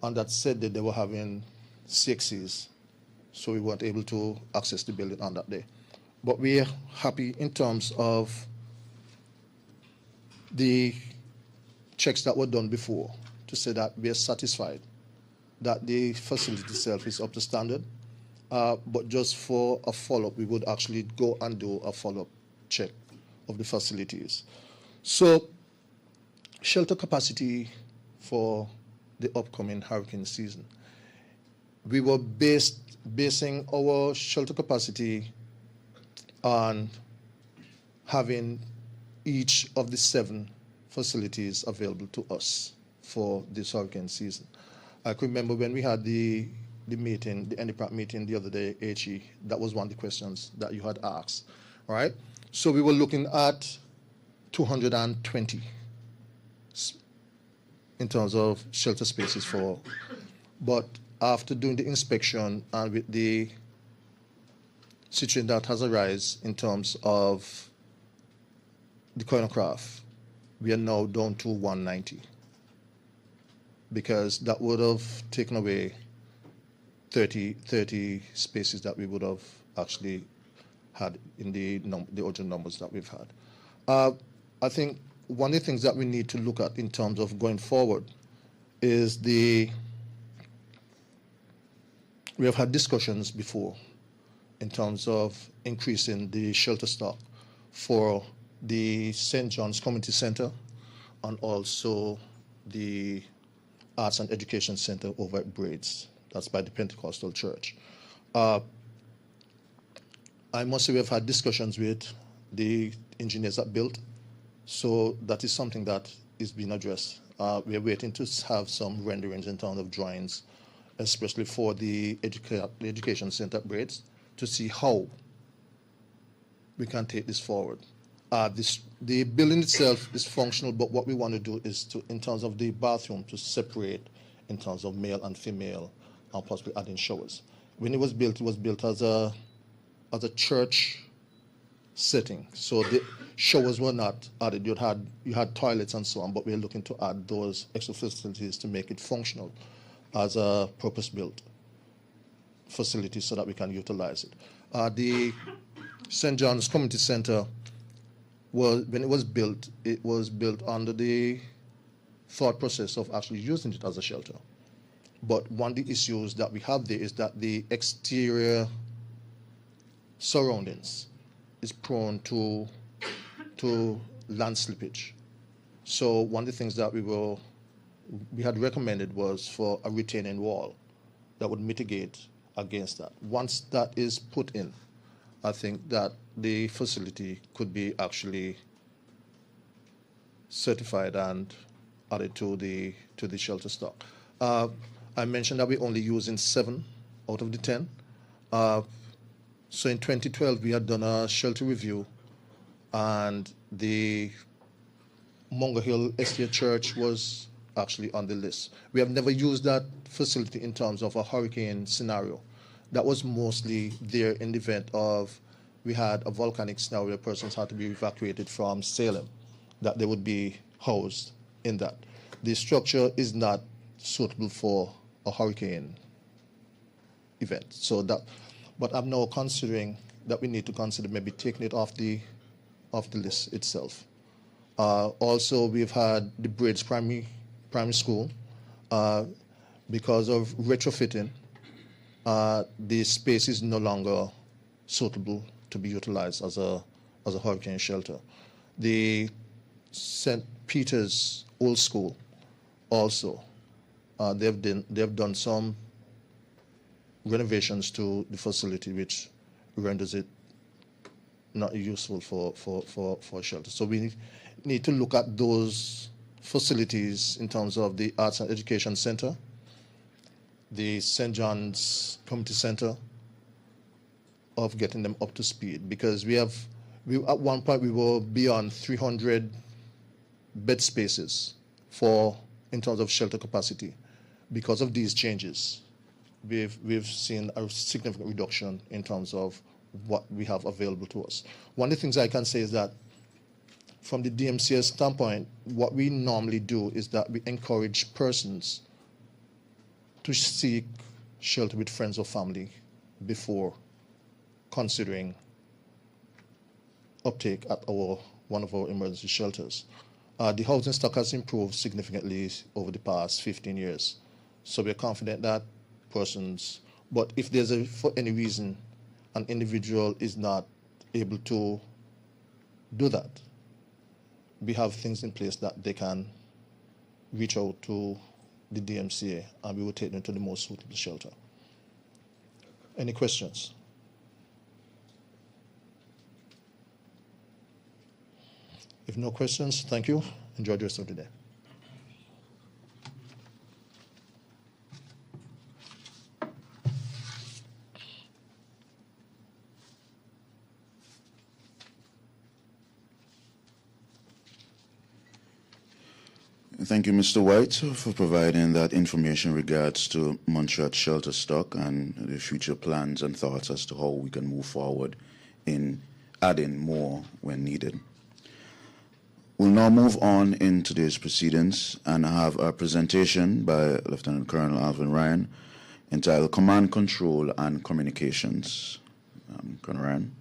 on that said that they were having CXCs, so we weren't able to access the building on that day. But we are happy in terms of the checks that were done before to say that we are satisfied that the facility itself is up to standard. But just for a follow-up, we would actually go and do a follow-up check of the facilities. So shelter capacity for the upcoming hurricane season. We were basing our shelter capacity on having each of the 7 facilities available to us for this hurricane season. I can remember when we had the meeting, the NDPRAC meeting the other day, HE, that was one of the questions that you had asked, all right? So we were looking at 220 in terms of shelter spaces for, but after doing the inspection and with the situation that has arisen in terms of the choreograph, we are now down to 190 because that would have taken away 30 spaces that we would have actually had in the original numbers that we've had. I think one of the things that we need to look at in terms of going forward is we have had discussions before in terms of increasing the shelter stock for the St. John's Community Center and also the Arts and Education Center over at Braids. That's by the Pentecostal Church. I must say we've had discussions with the engineers that built, so that is something that is being addressed. We are waiting to have some renderings in terms of drawings, especially for the Education Center at Braids, to see how we can take this forward. The building itself is functional, but what we want to do is to, in terms of the bathroom, to separate in terms of male and female, and possibly adding showers. When it was built as a church setting, so the showers were not added. You had toilets and so on, but we're looking to add those extra facilities to make it functional as a purpose-built facility so that we can utilize it. The St. John's Community Center, when it was built under the thought process of actually using it as a shelter. But one of the issues that we have there is that the exterior surroundings is prone to land slippage. So one of the things that we had recommended was for a retaining wall that would mitigate against that. Once that is put in, I think that the facility could be actually certified and added to the shelter stock. I mentioned that we're only using 7 out of the 10. So in 2012, we had done a shelter review, and the Mungo Hill Estate Church was actually on the list. We have never used that facility in terms of a hurricane scenario. That was mostly there in the event of we had a volcanic scenario where persons had to be evacuated from Salem, that they would be housed in that. The structure is not suitable for a hurricane event. So that, but I'm now considering that we need to consider maybe taking it off the list itself. Also, we've had the Braids Primary School. Because of retrofitting, the space is no longer suitable to be utilized as a hurricane shelter. The St. Peter's Old School also, they've done some renovations to the facility, which renders it not useful for shelter. So we need to look at those facilities in terms of the Arts and Education Center, the St. John's Community Center, of getting them up to speed, because at one point we were beyond 300 bed spaces in terms of shelter capacity. Because of these changes, we've seen a significant reduction in terms of what we have available to us. One of the things I can say is that from the DMCA standpoint, what we normally do is that we encourage persons to seek shelter with friends or family before considering uptake at one of our emergency shelters. The housing stock has improved significantly over the past 15 years. So we're confident that persons, but if there's for any reason an individual is not able to do that, we have things in place that they can reach out to the DMCA and we will take them to the most suitable shelter. Any questions? If no questions, thank you. Enjoy the rest of the day. Thank you, Mr. White, for providing that information in regards to Montserrat shelter stock and the future plans and thoughts as to how we can move forward in adding more when needed. We'll now move on in today's proceedings and have a presentation by Lieutenant Colonel Alvin Ryan entitled Command, Control, and Communications. Colonel Ryan.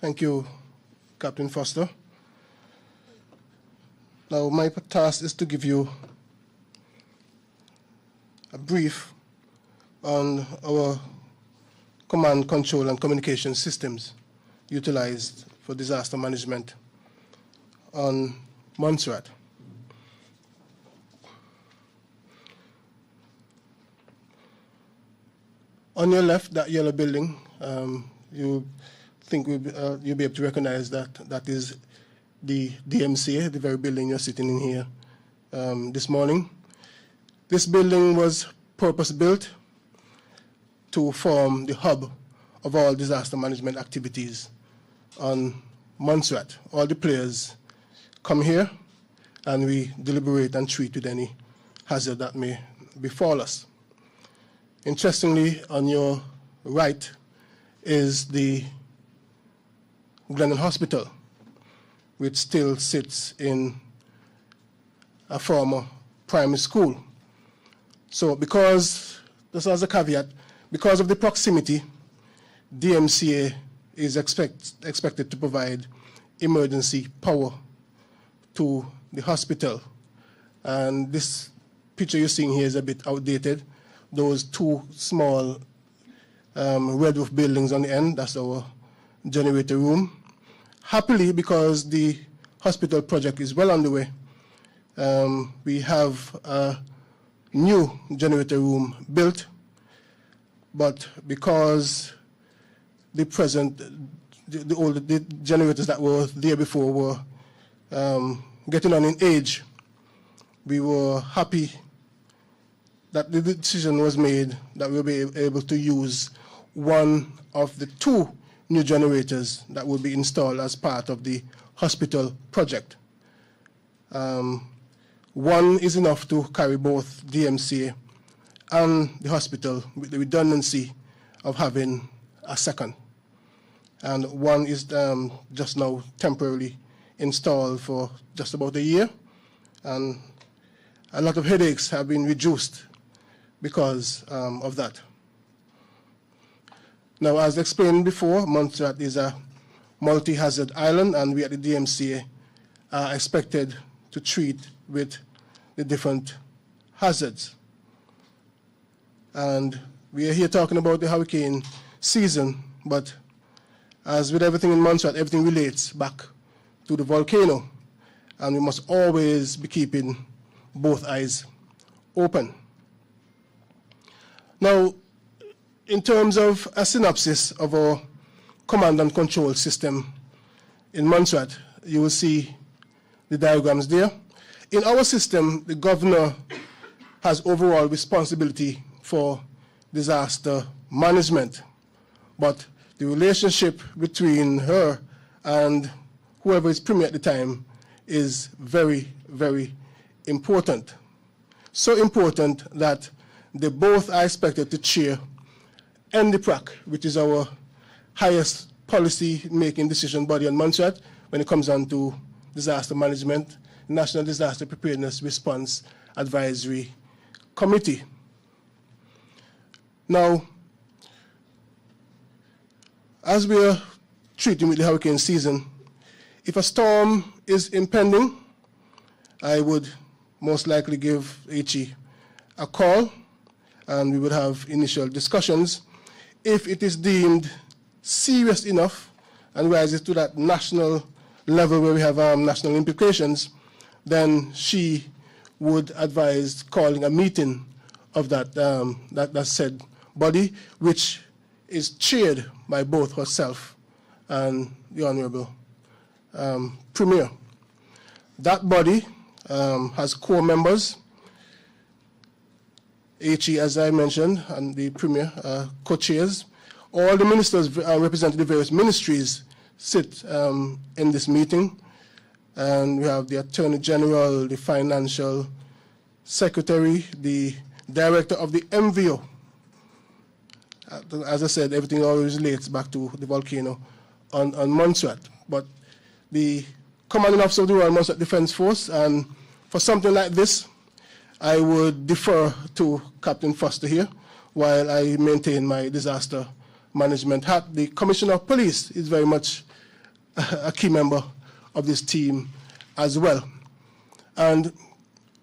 Thank you, Captain Foster. Now, my task is to give you a brief on our command, control, and communication systems utilized for disaster management on Montserrat. On your left, that yellow building, you think you'll be able to recognize that is the DMCA, the very building you're sitting in here this morning. This building was purpose-built to form the hub of all disaster management activities on Montserrat. All the players come here and we deliberate and treat with any hazard that may befall us. Interestingly, on your right is the Glennon Hospital, which still sits in a former primary school. So because, just as a caveat, because of the proximity, DMCA is expected to provide emergency power to the hospital. And this picture you're seeing here is a bit outdated. Those two small red roof buildings on the end, that's our generator room. Happily, because the hospital project is well underway, we have a new generator room built, but because the generators that were there before were getting on in age, we were happy that the decision was made that we'll be able to use one of the two new generators that will be installed as part of the hospital project. One is enough to carry both DMCA and the hospital with the redundancy of having a second. And one is just now temporarily installed for just about a year. And a lot of headaches have been reduced because of that. Now, as explained before, Montserrat is a multi-hazard island, and we at the DMCA are expected to treat with the different hazards. And we are here talking about the hurricane season, but as with everything in Montserrat, everything relates back to the volcano, and we must always be keeping both eyes open. Now, in terms of a synopsis of our command and control system in Montserrat, you will see the diagrams there. In our system, the governor has overall responsibility for disaster management, but the relationship between her and whoever is premier at the time is very, very important. So important that they both are expected to chair NDPRAC, which is our highest policy-making decision body on Montserrat when it comes on to disaster management, National Disaster Preparedness Response Advisory Committee. Now, as we are treating with the hurricane season, if a storm is impending, I would most likely give HE a call, and we would have initial discussions. If it is deemed serious enough and rises to that national level where we have national implications, then she would advise calling a meeting of that said body, which is chaired by both herself and the Honorable Premier. That body has core members, HE, as I mentioned, and the Premier co-chairs. All the ministers representing the various ministries sit in this meeting, and we have the Attorney General, the Financial Secretary, the Director of the MVO. As I said, everything always relates back to the volcano on Montserrat. But the Commanding Officer of the Royal Montserrat Defence Force, and for something like this, I would defer to Captain Foster here while I maintain my disaster management hat. The Commissioner of Police is very much a key member of this team as well. And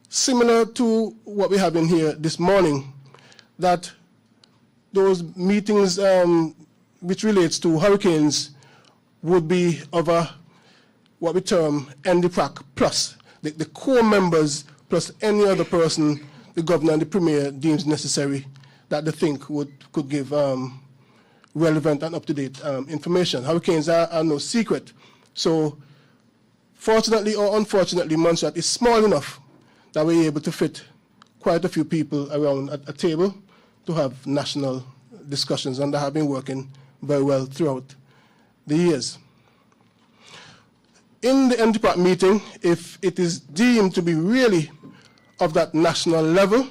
similar to what we have in here this morning, that those meetings which relates to hurricanes would be of a, what we term NDPRAC plus, the core members plus any other person the governor and the premier deems necessary that they think could give relevant and up-to-date information. Hurricanes are no secret. So fortunately or unfortunately, Montserrat is small enough that we're able to fit quite a few people around a table to have national discussions, and that have been working very well throughout the years. In the NDPRAC meeting, if it is deemed to be really of that national level,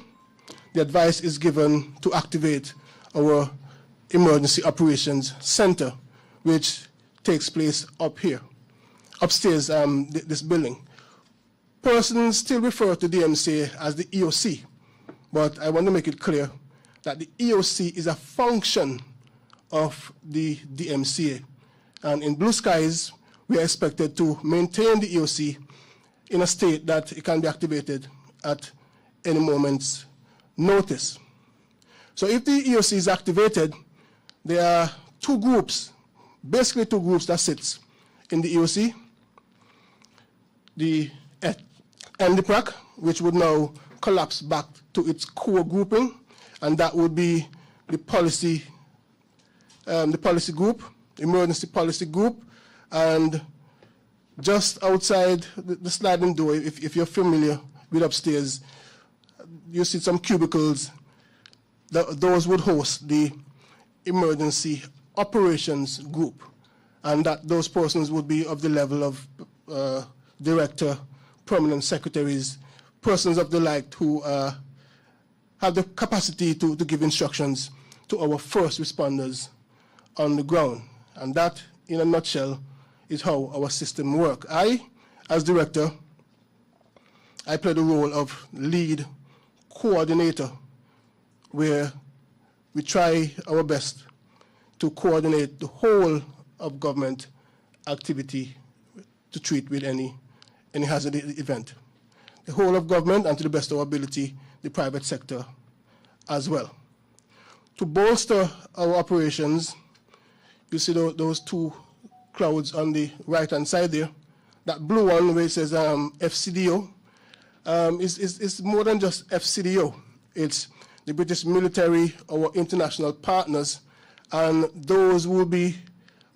the advice is given to activate our Emergency Operations Center, which takes place up here, upstairs this building. Persons still refer to DMCA as the EOC, but I want to make it clear that the EOC is a function of the DMCA. And in blue skies, we are expected to maintain the EOC in a state that it can be activated at any moment's notice. So if the EOC is activated, there are two groups, basically two groups that sits in the EOC. The NDPRAC, which would now collapse back to its core grouping, and that would be the policy group, emergency policy group, and just outside the sliding door, if you're familiar with upstairs, you see some cubicles. Those would host the emergency operations group, and that those persons would be of the level of director, permanent secretaries, persons of the like who have the capacity to give instructions to our first responders on the ground. And that, in a nutshell, is how our system works. I, as director, I play the role of lead coordinator, where we try our best to coordinate the whole of government activity to treat with any hazard event. The whole of government, and to the best of our ability, the private sector as well. To bolster our operations, you see those two clouds on the right-hand side there. That blue one where it says FCDO is more than just FCDO. It's the British military, our international partners, and those will be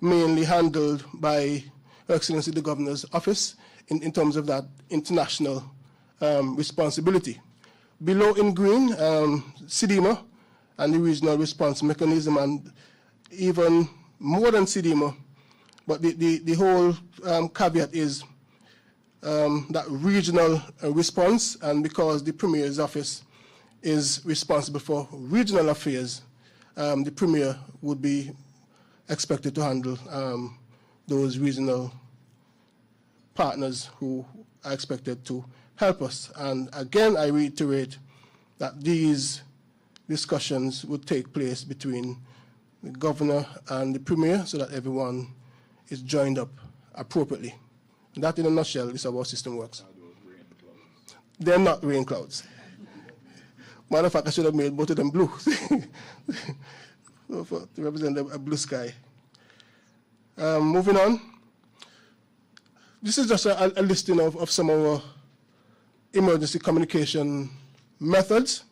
mainly handled by Her Excellency the Governor's Office in terms of that international responsibility. Below in green, CDMA and the regional response mechanism, and even more than CDMA, but the whole caveat is that regional response, and because the Premier's office is responsible for regional affairs, the Premier would be expected to handle those regional partners who are expected to help us. And again, I reiterate that these discussions would take place between the Governor and the Premier so that everyone is joined up appropriately. And that, in a nutshell, is how our system works. They're not rain clouds. Matter of fact, I should have made both of them blue to represent a blue sky. Moving on. This is just a listing of some of our emergency communication methods.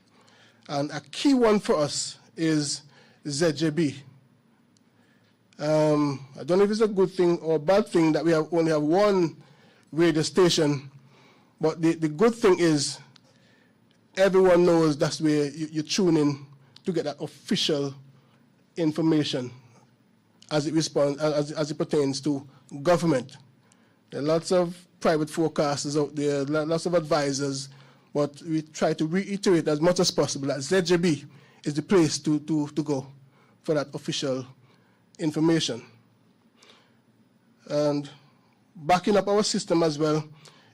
And a key one for us is ZJB. I don't know if it's a good thing or a bad thing that we only have one radio station, but the good thing is everyone knows that's where you tune in to get that official information as it pertains to government. There are lots of private forecasters out there, lots of advisors, but we try to reiterate as much as possible that ZJB is the place to go for that official information. And backing up our system as well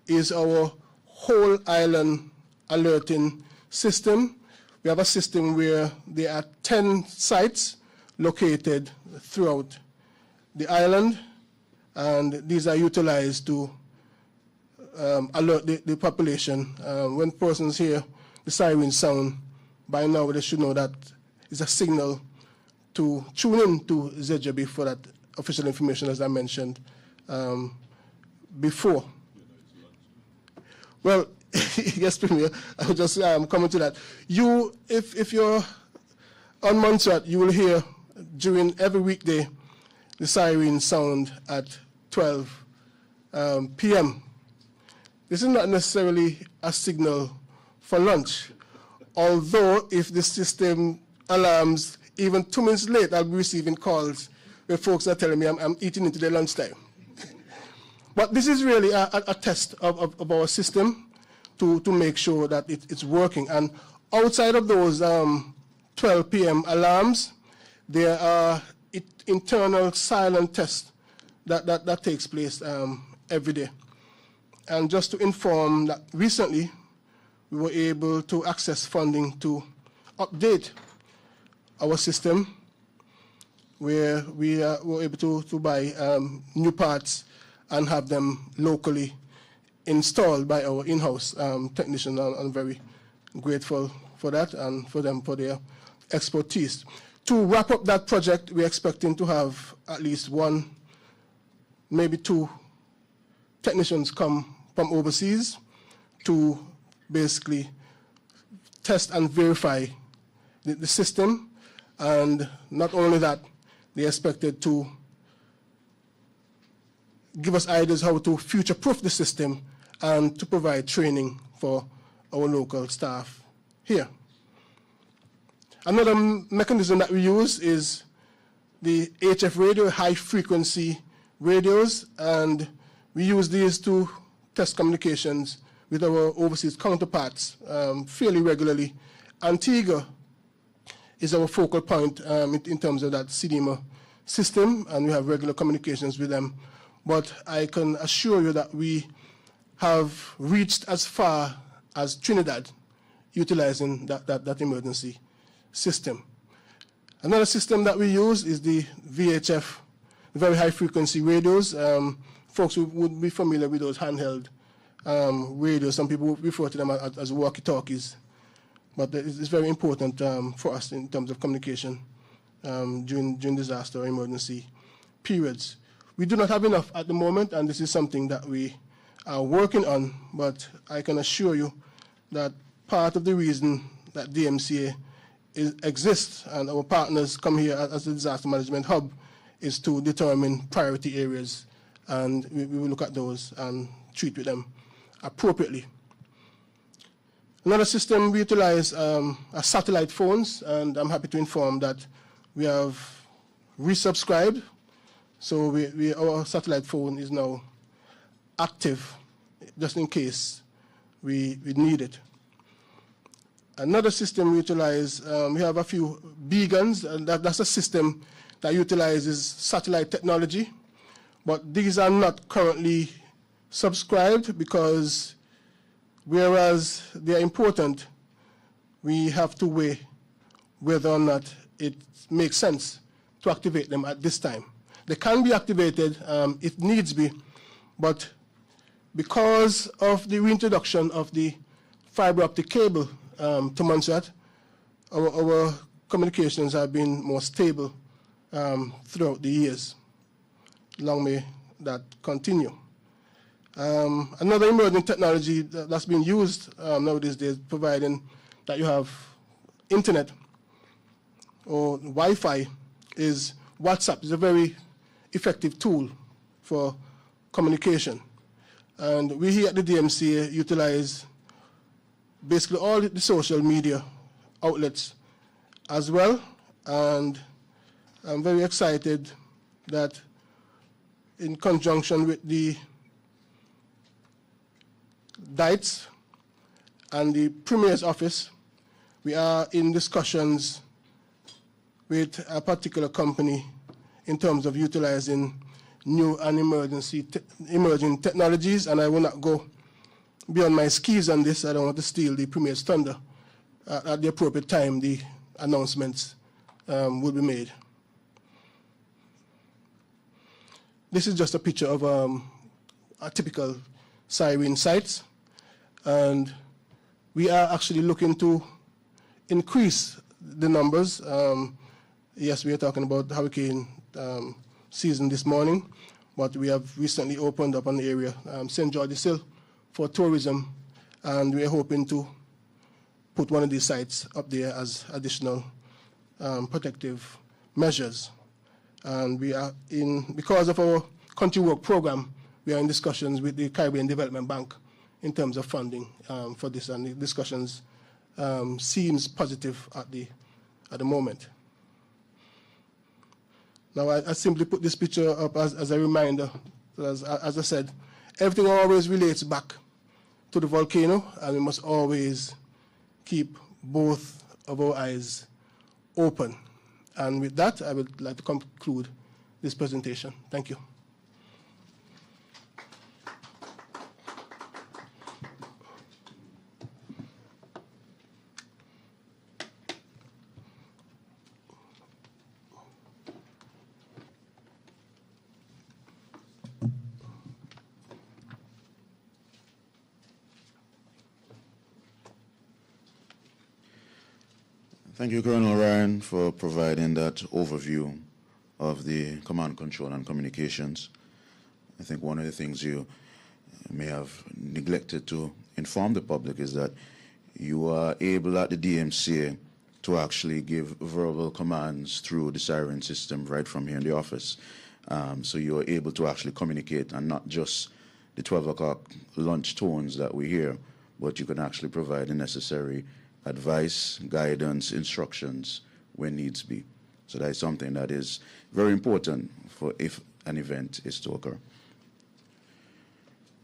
is our whole island alerting system. We have a system where there are 10 sites located throughout the island, and these are utilized to alert the population. When persons hear the siren sound, by now they should know that it's a signal to tune in to ZJB for that official information, as I mentioned before. Well, yes, Premier, I was just coming to that. If you're on Montserrat, you will hear during every weekday the siren sound at 12 p.m. This is not necessarily a signal for lunch, although if the system alarms even 2 minutes late, I'll be receiving calls where folks are telling me I'm eating into their lunchtime. But this is really a test of our system to make sure that it's working. And outside of those 12 p.m. alarms, there are internal silent tests that takes place every day. And just to inform that recently, we were able to access funding to update our system, where we were able to buy new parts and have them locally installed by our in-house technician. I'm very grateful for that and for them for their expertise. To wrap up that project, we're expecting to have at least one, maybe two technicians come from overseas to basically test and verify the system. And not only that, they're expected to give us ideas how to future-proof the system and to provide training for our local staff here. Another mechanism that we use is the HF radio, high-frequency radios, and we use these to test communications with our overseas counterparts fairly regularly. Antigua is our focal point in terms of that CDMA system, and we have regular communications with them. But I can assure you that we have reached as far as Trinidad utilizing that emergency system. Another system that we use is the VHF very high-frequency radios. Folks who would be familiar with those handheld radios. Some people refer to them as walkie-talkies. But it's very important for us in terms of communication during disaster or emergency periods. We do not have enough at the moment, and this is something that we are working on, but I can assure you that part of the reason that DMCA exists and our partners come here as a disaster management hub is to determine priority areas, and we will look at those and treat with them appropriately. Another system we utilize are satellite phones, and I'm happy to inform that we have resubscribed. So our satellite phone is now active, just in case we need it. Another system we utilize, we have a few beacons, and that's a system that utilizes satellite technology, but these are not currently subscribed because whereas they are important, we have to weigh whether or not it makes sense to activate them at this time. They can be activated if needs be, but because of the reintroduction of the fiber optic cable to Montserrat, our communications have been more stable throughout the years. Long may that continue. Another emerging technology that's being used nowadays is providing that you have internet or Wi-Fi is WhatsApp. It's a very effective tool for communication. And we here at the DMCA utilize basically all the social media outlets as well. And I'm very excited that in conjunction with the DITES and the Premier's office, we are in discussions with a particular company in terms of utilizing new and emerging technologies, and I will not go beyond my skis on this. I don't want to steal the Premier's thunder. At the appropriate time, the announcements will be made. This is just a picture of a typical siren site, and we are actually looking to increase the numbers. Yes, we are talking about hurricane season this morning, but we have recently opened up an area, St. George's Hill, for tourism, and we are hoping to put one of these sites up there as additional protective measures. And we are because of our country work program, we are in discussions with the Caribbean Development Bank in terms of funding for this, and the discussions seems positive at the moment. Now, I simply put this picture up as a reminder. As I said, everything always relates back to the volcano, and we must always keep both of our eyes open. And with that, I would like to conclude this presentation. Thank you. Thank you, Colonel Ryan, for providing that overview of the command, control, and communications. I think one of the things you may have neglected to inform the public is that you are able at the DMCA to actually give verbal commands through the siren system right from here in the office. So you are able to actually communicate, and not just the 12 o'clock lunch tones that we hear, but you can actually provide the necessary advice, guidance, instructions when needs be. So that is something that is very important for if an event is to occur.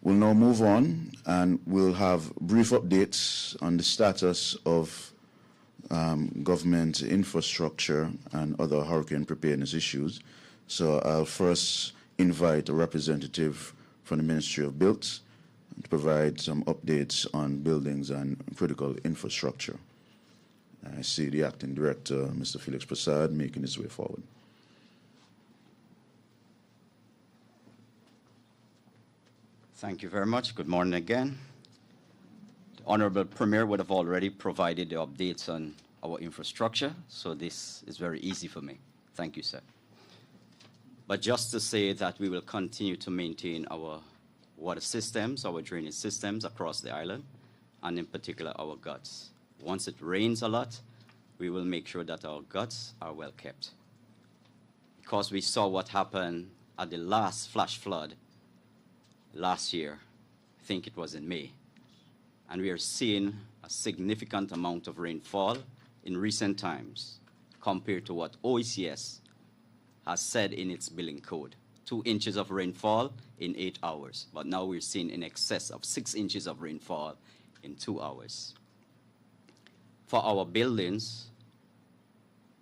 We'll now move on, and we'll have brief updates on the status of government infrastructure and other hurricane preparedness issues. So I'll first invite a representative from the Ministry of Built to provide some updates on buildings and critical infrastructure. I see the Acting Director, Mr. Felix Prasad, making his way forward. Thank you very much. Good morning again. The Honorable Premier would have already provided the updates on our infrastructure, so this is very easy for me. Thank you, sir. But just to say that we will continue to maintain our water systems, our drainage systems across the island, and in particular our guts. Once it rains a lot, we will make sure that our guts are well kept. Because we saw what happened at the last flash flood last year, I think it was in May, and we are seeing a significant amount of rainfall in recent times compared to what OECS has said in its billing code. 2 inches of rainfall in 8 hours, but now we're seeing in excess of 6 inches of rainfall in 2 hours. For our buildings,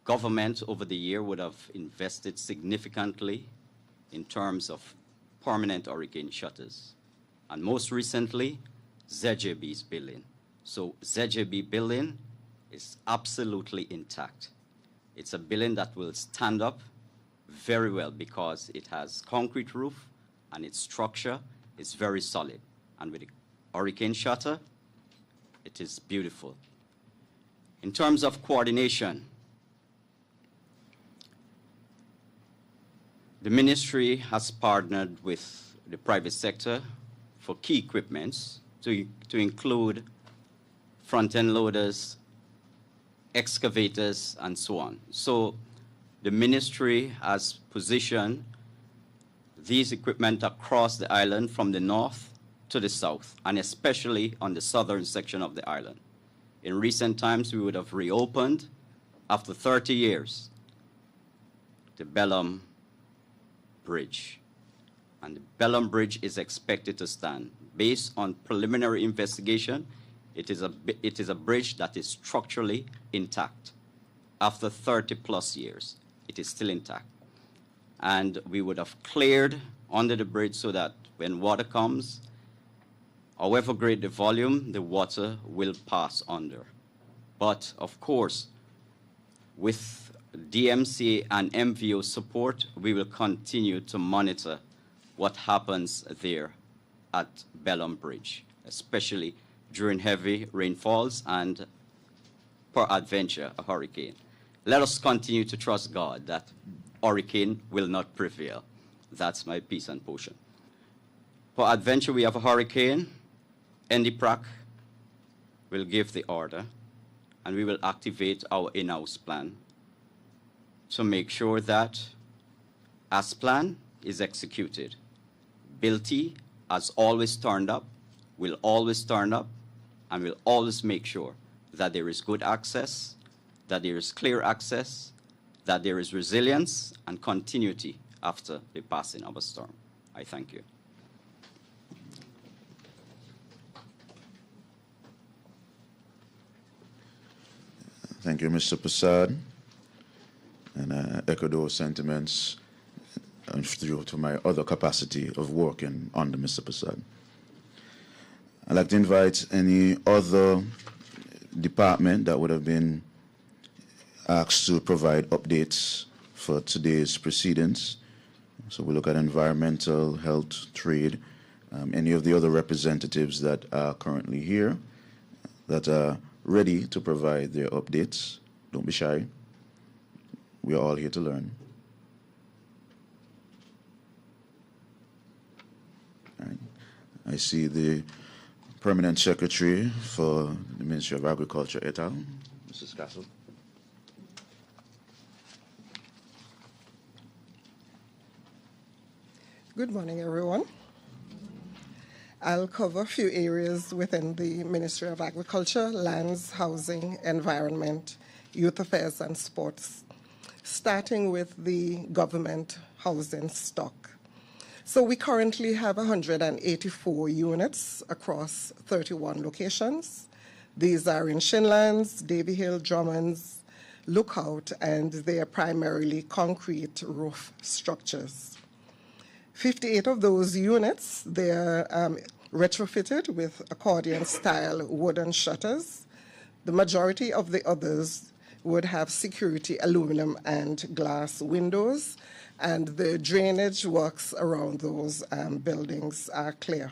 government over the year would have invested significantly in terms of permanent hurricane shutters. And most recently, ZJB's building. So ZJB building is absolutely intact. It's a building that will stand up very well because it has concrete roof and its structure is very solid. And with the hurricane shutter, it is beautiful. In terms of coordination, the ministry has partnered with the private sector for key equipments to include front-end loaders, excavators, and so on. So the ministry has positioned these equipment across the island from the north to the south, and especially on the southern section of the island. In recent times, we would have reopened, after 30 years, the Bellum Bridge. And the Bellum Bridge is expected to stand. Based on preliminary investigation, it is a bridge that is structurally intact. After 30 plus years, it is still intact. And we would have cleared under the bridge so that when water comes, however great the volume, the water will pass under. But of course, with DMCA and MVO support, we will continue to monitor what happens there at Bellum Bridge, especially during heavy rainfalls and, peradventure, a hurricane. Let us continue to trust God that hurricane will not prevail. That's my peace and potion. Peradventure, we have a hurricane. NDPRAC will give the order, and we will activate our in-house plan to make sure that as planned is executed. BILT has always turned up, will always turn up, and will always make sure that there is good access, that there is clear access, that there is resilience and continuity after the passing of a storm. I thank you. Thank you, Mr. Prasad. And I echo those sentiments through to my other capacity of working under Mr. Prasad. I'd like to invite any other department that would have been asked to provide updates for today's proceedings. So we look at environmental, health, trade, any of the other representatives that are currently here that are ready to provide their updates. Don't be shy. We are all here to learn. All right. I see the Permanent Secretary for the Ministry of Agriculture, et al., Mrs. Castle. Good morning, everyone. I'll cover a few areas within the Ministry of Agriculture, Lands, Housing, Environment, Youth Affairs, and Sports, starting with the government housing stock. So we currently have 184 units across 31 locations. These are in Shinlands, Davy Hill, Drummonds, Lookout, and they are primarily concrete roof structures. 58 of those units, they're retrofitted with accordion-style wooden shutters. The majority of the others would have security aluminum and glass windows, and the drainage works around those buildings are clear.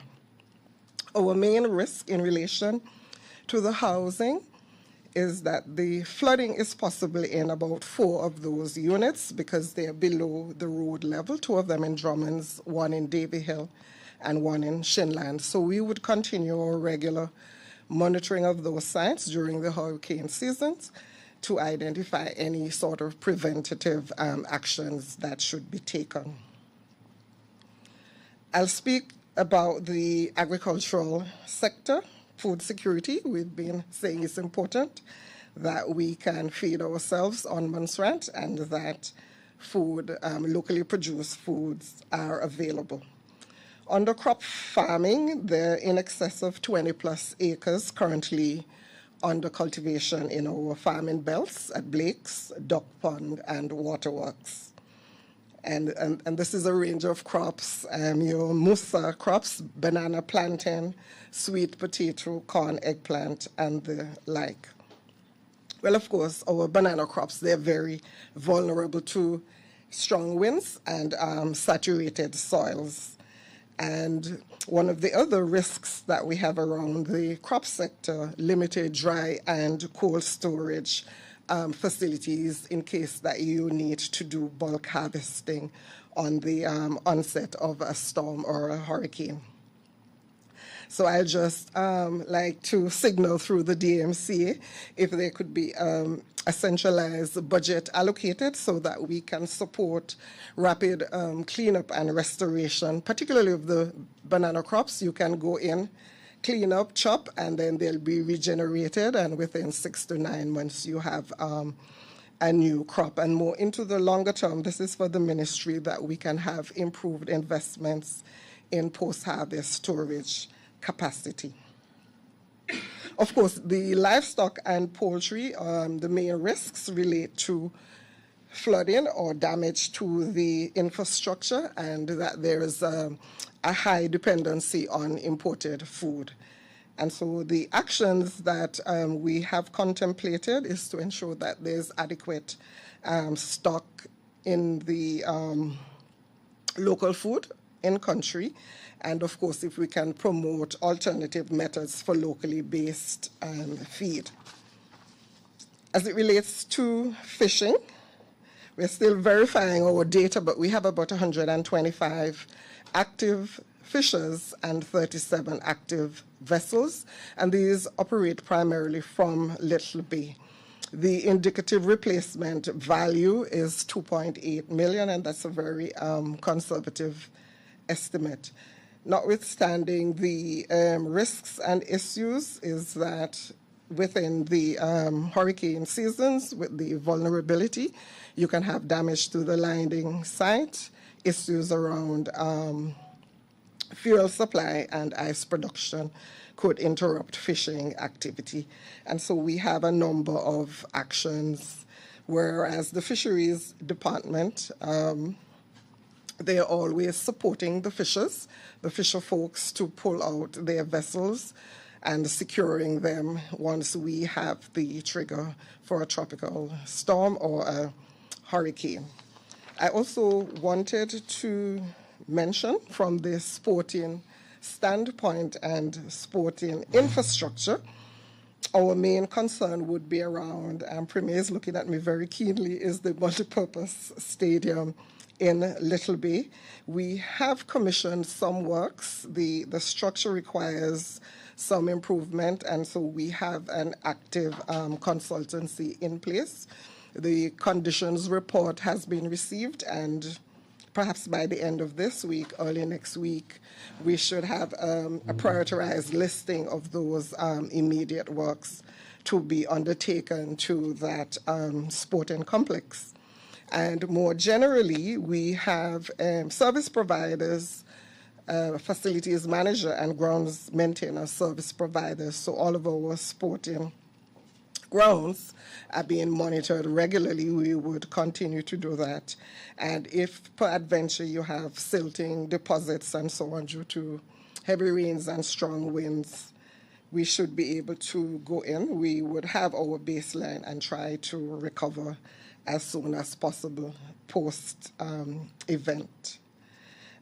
Our main risk in relation to the housing is that the flooding is possible in about 4 of those units because they are below the road level, 2 of them in Drummonds, 1 in Davy Hill, and 1 in Shinland. So we would continue our regular monitoring of those sites during the hurricane seasons to identify any sort of preventative actions that should be taken. I'll speak about the agricultural sector. Food security, we've been saying it's important that we can feed ourselves on Montserrat and that food, locally produced foods are available. Under crop farming, there are in excess of 20 plus acres currently under cultivation in our farming belts at Blake's, Duck Pond, and Waterworks. And this is a range of crops, your musa crops, banana, plantain, sweet potato, corn, eggplant, and the like. Well, of course, our banana crops, they're very vulnerable to strong winds and saturated soils. And one of the other risks that we have around the crop sector, limited dry and cold storage facilities in case that you need to do bulk harvesting on the onset of a storm or a hurricane. So I just like to signal through the DMCA if there could be a centralized budget allocated so that we can support rapid cleanup and restoration, particularly of the banana crops. You can go in, clean up, chop, and then they'll be regenerated, and within 6 to 9 months you have a new crop. And more into the longer term, this is for the ministry, that we can have improved investments in post-harvest storage capacity. Of course, the livestock and poultry, the main risks relate to flooding or damage to the infrastructure, and that there is a high dependency on imported food. And so the actions that we have contemplated is to ensure that there's adequate stock in the local food in country. And of course, if we can promote alternative methods for locally based feed. As it relates to fishing, we're still verifying our data, but we have about 125 active fishers and 37 active vessels, and these operate primarily from Little Bay. The indicative replacement value is 2.8 million, and that's a very conservative estimate. Notwithstanding the risks and issues is that within the hurricane seasons, with the vulnerability, you can have damage to the landing site, issues around fuel supply and ice production could interrupt fishing activity. And so we have a number of actions, whereas the fisheries department, they are always supporting the fishers, the fisher folks, to pull out their vessels and securing them once we have the trigger for a tropical storm or a hurricane. I also wanted to mention from the sporting standpoint and sporting infrastructure, our main concern would be around, Premier is looking at me very keenly, is the multipurpose stadium in Little Bay. We have commissioned some works. The structure requires some improvement, and so we have an active consultancy in place. The conditions report has been received, and perhaps by the end of this week, early next week, we should have a prioritized listing of those immediate works to be undertaken to that sporting complex. And more generally, we have service providers, facilities manager, and grounds maintainer service providers. So all of our sporting grounds are being monitored regularly. We would continue to do that. And if peradventure you have silting deposits and so on due to heavy rains and strong winds, we should be able to go in. We would have our baseline and try to recover as soon as possible post-event.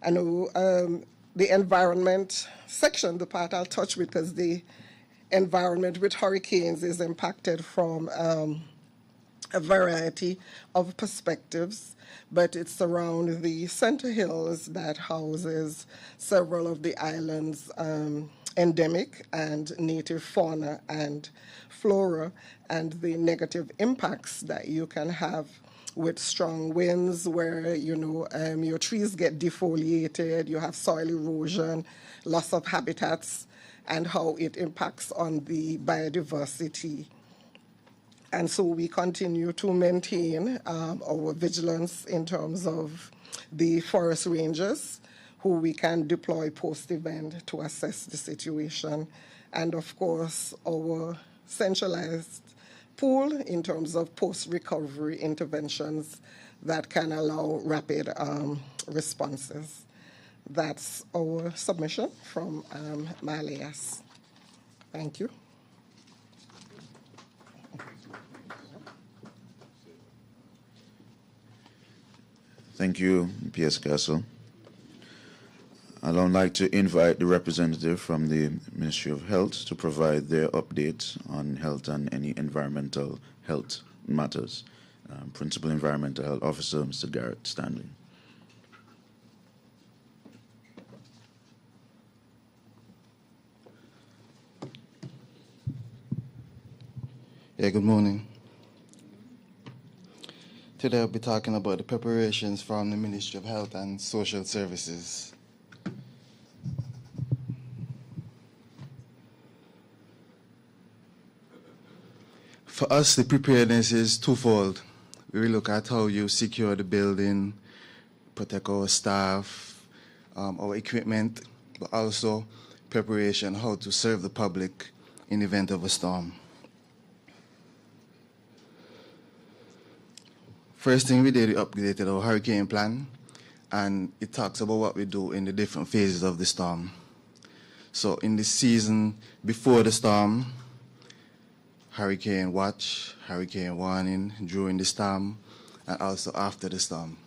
I know the environment section, the part I'll touch because the environment with hurricanes is impacted from a variety of perspectives, but it's around the Center Hills that houses several of the island's endemic and native fauna and flora, and the negative impacts that you can have with strong winds where, your trees get defoliated, you have soil erosion, loss of habitats, and how it impacts on the biodiversity. And so we continue to maintain our vigilance in terms of the forest rangers who we can deploy post-event to assess the situation. And of course, our centralized pool in terms of post-recovery interventions that can allow rapid responses. That's our submission from Malias. Thank you. Thank you, P.S. Castle. I'd now like to invite the representative from the Ministry of Health to provide their update on health and any environmental health matters. Principal Environmental Health Officer, Mr. Garrett Stanley. Yeah, good morning. Today I'll be talking about the preparations from the Ministry of Health and Social Services. For us, the preparedness is twofold. We will look at how you secure the building, protect our staff, our equipment, but also preparation, how to serve the public in the event of a storm. First thing we did, we updated our hurricane plan, and it talks about what we do in the different phases of the storm. So in the season before the storm, hurricane watch, hurricane warning, during the storm, and also after the storm.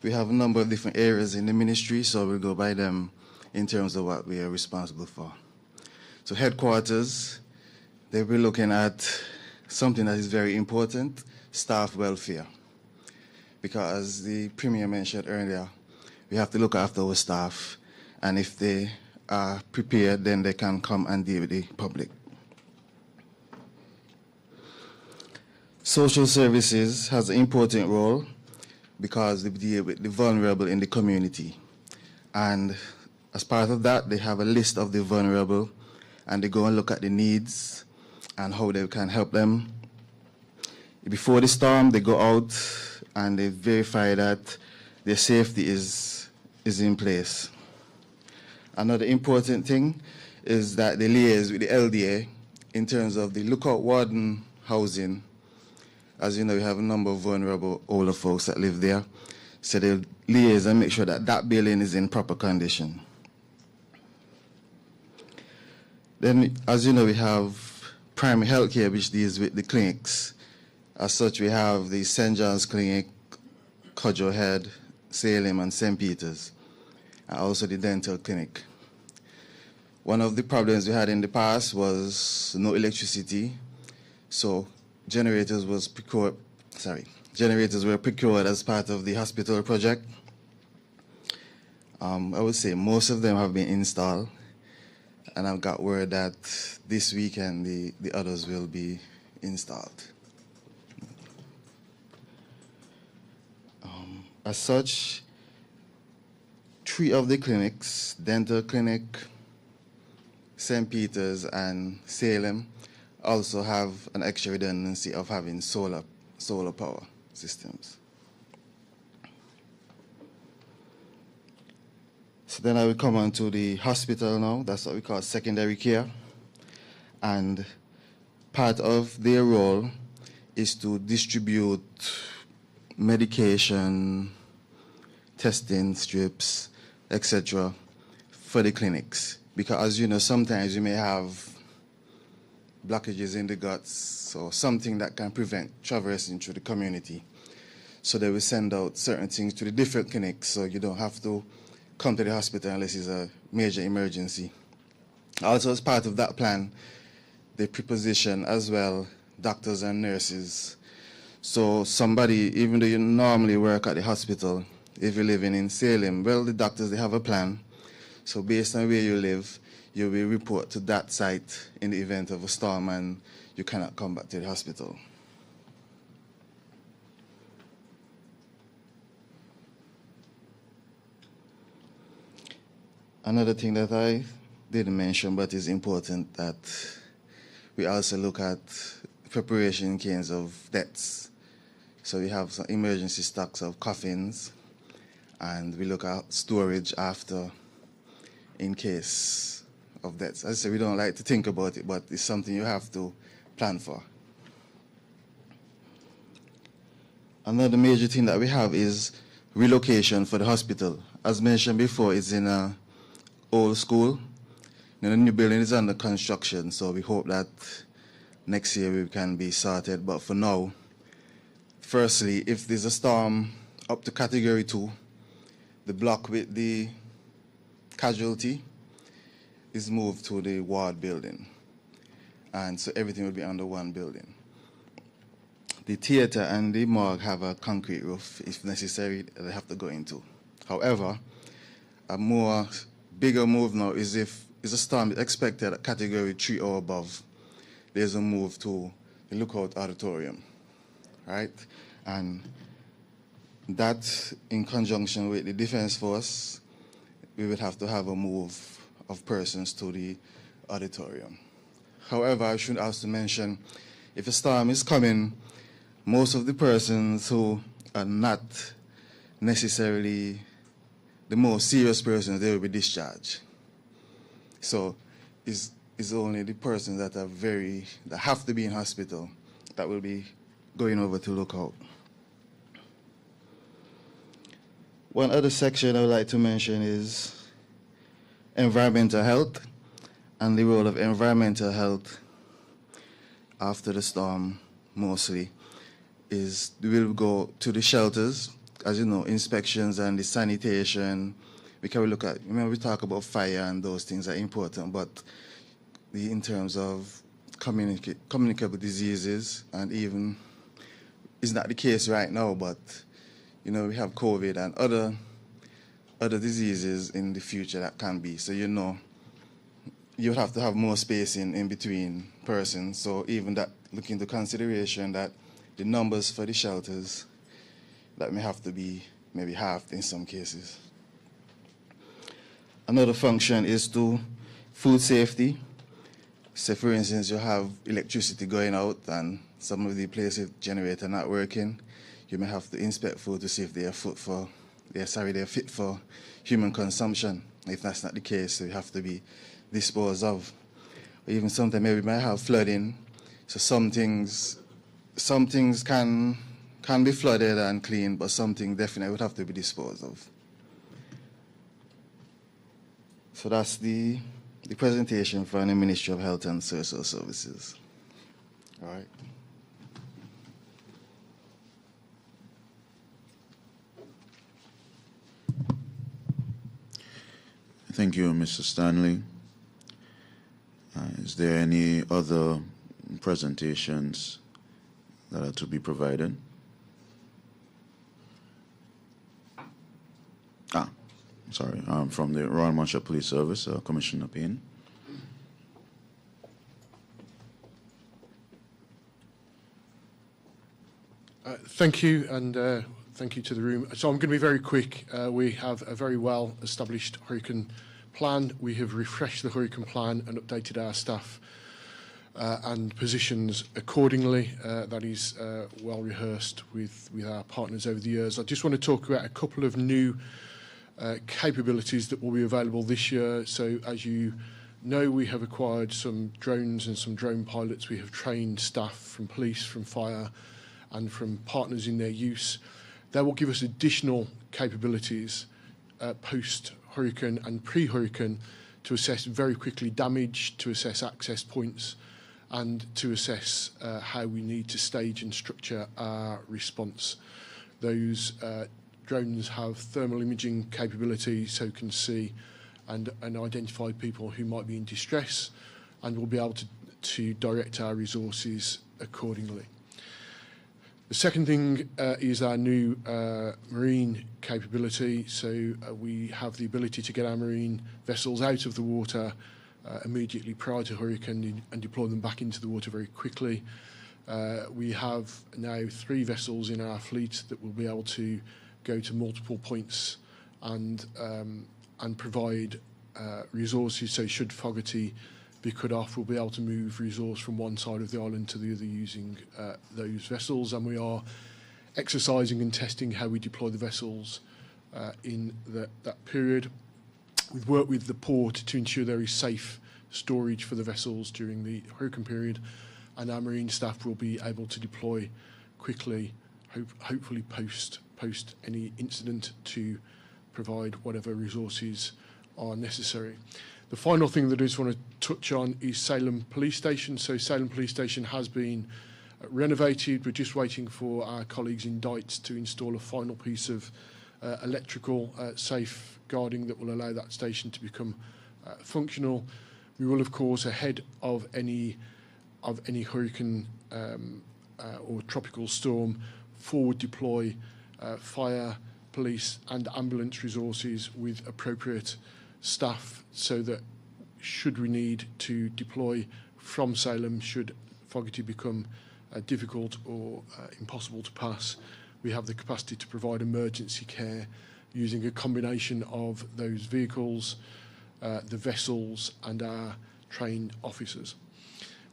We have a number of different areas in the ministry, so we'll go by them in terms of what we are responsible for. So headquarters, they'll be looking at something that is very important, staff welfare. Because as the Premier mentioned earlier, we have to look after our staff, and if they are prepared, then they can come and deal with the public. Social services has an important role because they deal with the vulnerable in the community. And as part of that, they have a list of the vulnerable, and they go and look at the needs and how they can help them. Before the storm, they go out and they verify that their safety is in place. Another important thing is that they liaise with the LDA in terms of the lookout warden housing. As you know, we have a number of vulnerable older folks that live there. So they liaise and make sure that that building is in proper condition. Then, as you know, we have primary health care, which deals with the clinics. As such, we have the St. John's Clinic, Cudjoe Head, Salem, and St. Peter's, and also the dental clinic. One of the problems we had in the past was no electricity, so generators were procured as part of the hospital project. I would say most of them have been installed, and I've got word that this weekend the others will be installed. As such, 3 of the clinics, dental clinic, St. Peter's, and Salem, also have an extra redundancy of having solar power systems. So then I will come on to the hospital now. That's what we call secondary care. And part of their role is to distribute medication, testing strips, etc. for the clinics. Because as you know, sometimes you may have blockages in the guts or something that can prevent traversing through the community. So they will send out certain things to the different clinics, so you don't have to come to the hospital unless it's a major emergency. Also, as part of that plan, they preposition as well doctors and nurses. So somebody, even though you normally work at the hospital, if you're living in Salem, well, the doctors, they have a plan. So based on where you live, you will report to that site in the event of a storm and you cannot come back to the hospital. Another thing that I didn't mention but is important, that we also look at preparation in case of deaths. So we have some emergency stocks of coffins, and we look at storage after in case of deaths. As I say, we don't like to think about it, but it's something you have to plan for. Another major thing that we have is relocation for the hospital. As mentioned before, it's in an old school. The new building is under construction, so we hope that next year we can be sorted. But for now, firstly, if there's a storm up to Category 2, the block with the casualty is moved to the ward building. And so everything will be under one building. The theater and the morgue have a concrete roof, if necessary, that they have to go into. However, a bigger move now is if it's a storm expected at Category 3 or above, there's a move to the Lookout Auditorium, right? And that, in conjunction with the Defense Force, we would have to have a move of persons to the auditorium. However, I should also mention, if a storm is coming, most of the persons who are not necessarily the most serious persons, they will be discharged. So it's only the persons that have to be in hospital that will be going over to Lookout. One other section I would like to mention is environmental health, and the role of environmental health after the storm mostly is we will go to the shelters, as you know, inspections and the sanitation. We can look at, we talk about fire and those things are important, but in terms of communicable diseases, and even, it's not the case right now, but we have COVID and other diseases in the future that can be. So you would have to have more spacing in between persons. So even that, look into consideration that the numbers for the shelters that may have to be maybe halved in some cases. Another function is to food safety. So for instance, you have electricity going out and some of the places generator not working. You may have to inspect food to see if they're fit for human consumption. If that's not the case, they have to be disposed of. Or even sometimes maybe we might have flooding. So some things can be flooded and cleaned, but something definitely would have to be disposed of. So that's the presentation from the Ministry of Health and Social Services. All right. Thank you, Mr. Stanley. Is there any other presentations that are to be provided? Sorry, from the Royal Montserrat Police Service, Commissioner Payne. Thank you, and thank you to the room. So I'm going to be very quick. We have a very well-established hurricane plan. We have refreshed the hurricane plan and updated our staff and positions accordingly. That is well rehearsed with our partners over the years. I just want to talk about a couple of new capabilities that will be available this year. So as you know, we have acquired some drones and some drone pilots. We have trained staff from police, from fire, and from partners in their use. That will give us additional capabilities post-hurricane and pre-hurricane to assess very quickly damage, to assess access points, and to assess how we need to stage and structure our response. Those drones have thermal imaging capability, so can see and identify people who might be in distress, and we'll be able to direct our resources accordingly. The second thing is our new marine capability. So we have the ability to get our marine vessels out of the water immediately prior to hurricane and deploy them back into the water very quickly. We have now 3 vessels in our fleet that will be able to go to multiple points and provide resources. So should Fogarty be cut off, we'll be able to move resource from one side of the island to the other using those vessels, and we are exercising and testing how we deploy the vessels in that period. We've worked with the port to ensure there is safe storage for the vessels during the hurricane period, and our marine staff will be able to deploy quickly, hopefully post any incident, to provide whatever resources are necessary. The final thing that I just want to touch on is Salem Police Station. So Salem Police Station has been renovated. We're just waiting for our colleagues in Dites to install a final piece of electrical safeguarding that will allow that station to become functional. We will, of course, ahead of any hurricane or tropical storm, forward deploy fire, police and ambulance resources with appropriate staff, so that should we need to deploy from Salem, should Fogarty become difficult or impossible to pass, we have the capacity to provide emergency care using a combination of those vehicles, the vessels and our trained officers.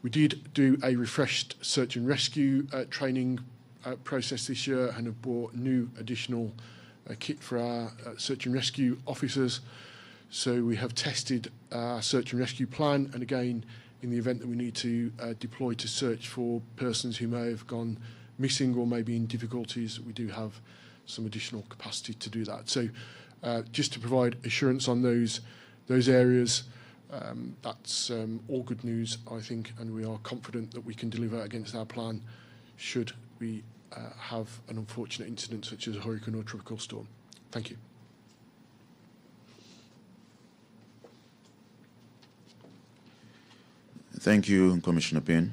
We did do a refreshed search and rescue training process this year and have bought new additional kit for our search and rescue officers. So we have tested our search and rescue plan, and again, in the event that we need to deploy to search for persons who may have gone missing or may be in difficulties, we do have some additional capacity to do that. So just to provide assurance on those areas, that's all good news, I think, and we are confident that we can deliver against our plan should we have an unfortunate incident such as a hurricane or tropical storm. Thank you. Thank you, Commissioner Payne.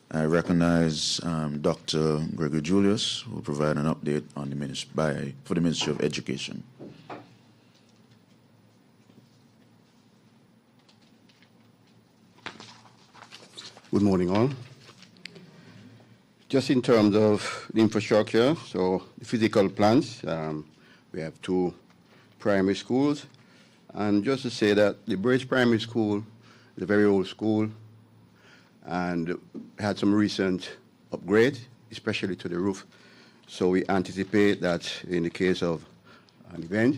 I recognize Dr. Gregory Julius, who will provide an update on for the Ministry of Education. Good morning, all. Just in terms of the infrastructure, so the physical plans, we have 2 primary schools. And just to say that the Bridge Primary School is a very old school and had some recent upgrades, especially to the roof. So we anticipate that in the case of an event,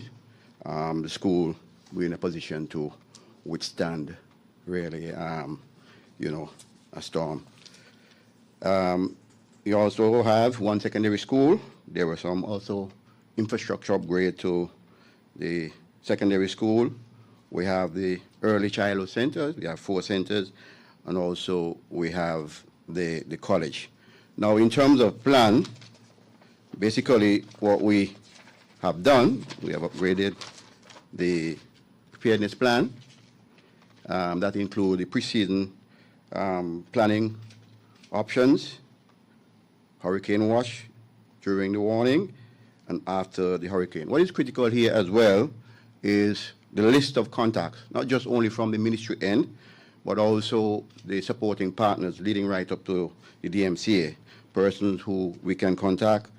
the school will be in a position to withstand really, a storm. We also have 1 secondary school. There were some also infrastructure upgrade to the secondary school. We have the early childhood centers. We have 4 centers, and also we have the college. Now, in terms of plan, basically what we have done, we have upgraded the preparedness plan. That includes the pre-season planning options, hurricane watch during the warning, and after the hurricane. What is critical here as well is the list of contacts, not just only from the ministry end, but also the supporting partners leading right up to the DMCA, persons who we can contact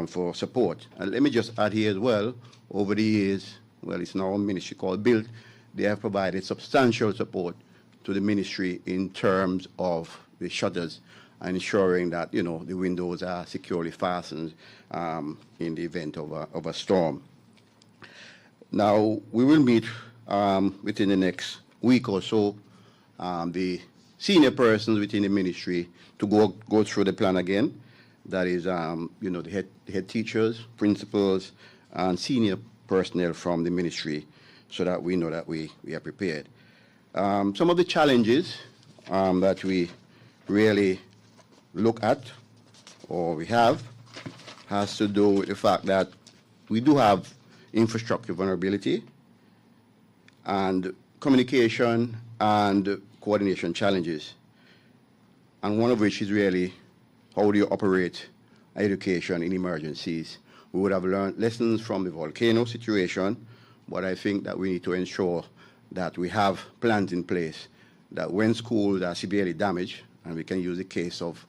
for support. And let me just add here as well, over the years, well, it's now a ministry called BUILD, they have provided substantial support to the ministry in terms of the shutters and ensuring that, the windows are securely fastened in the event of a storm. Now, we will meet within the next week or so, the senior persons within the ministry to go through the plan again. That is, the head teachers, principals, and senior personnel from the ministry, so that we know that we are prepared. Some of the challenges that we really look at, or we have has to do with the fact that we do have infrastructure vulnerability and communication and coordination challenges, and one of which is really how do you operate education in emergencies. We would have learned lessons from the volcano situation, but I think that we need to ensure that we have plans in place that when schools are severely damaged, and we can use the case of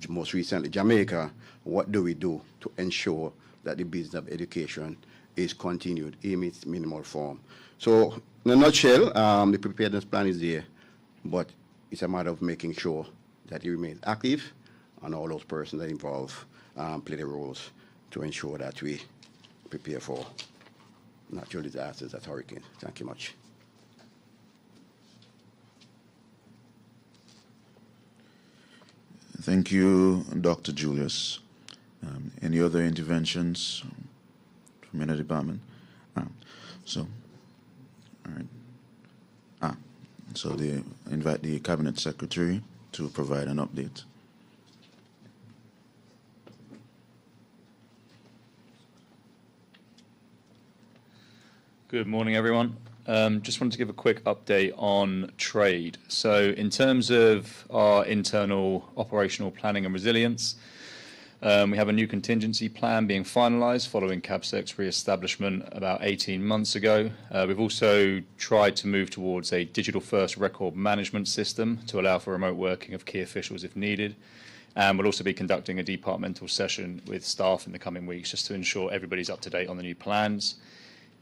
most recently Jamaica, what do we do to ensure that the business of education is continued in its minimal form? So in a nutshell, the preparedness plan is there, but it's a matter of making sure that it remains active and all those persons that are involved play the roles to ensure that we prepare for natural disasters as hurricanes. Thank you much. Thank you, Dr. Julius. Any other interventions from any department? So they invite the Cabinet Secretary to provide an update. Good morning, everyone. Just wanted to give a quick update on trade. So in terms of our internal operational planning and resilience, we have a new contingency plan being finalised following CABSEC's re-establishment about 18 months ago. We've also tried to move towards a digital-first record management system to allow for remote working of key officials if needed. And we'll also be conducting a departmental session with staff in the coming weeks just to ensure everybody's up to date on the new plans.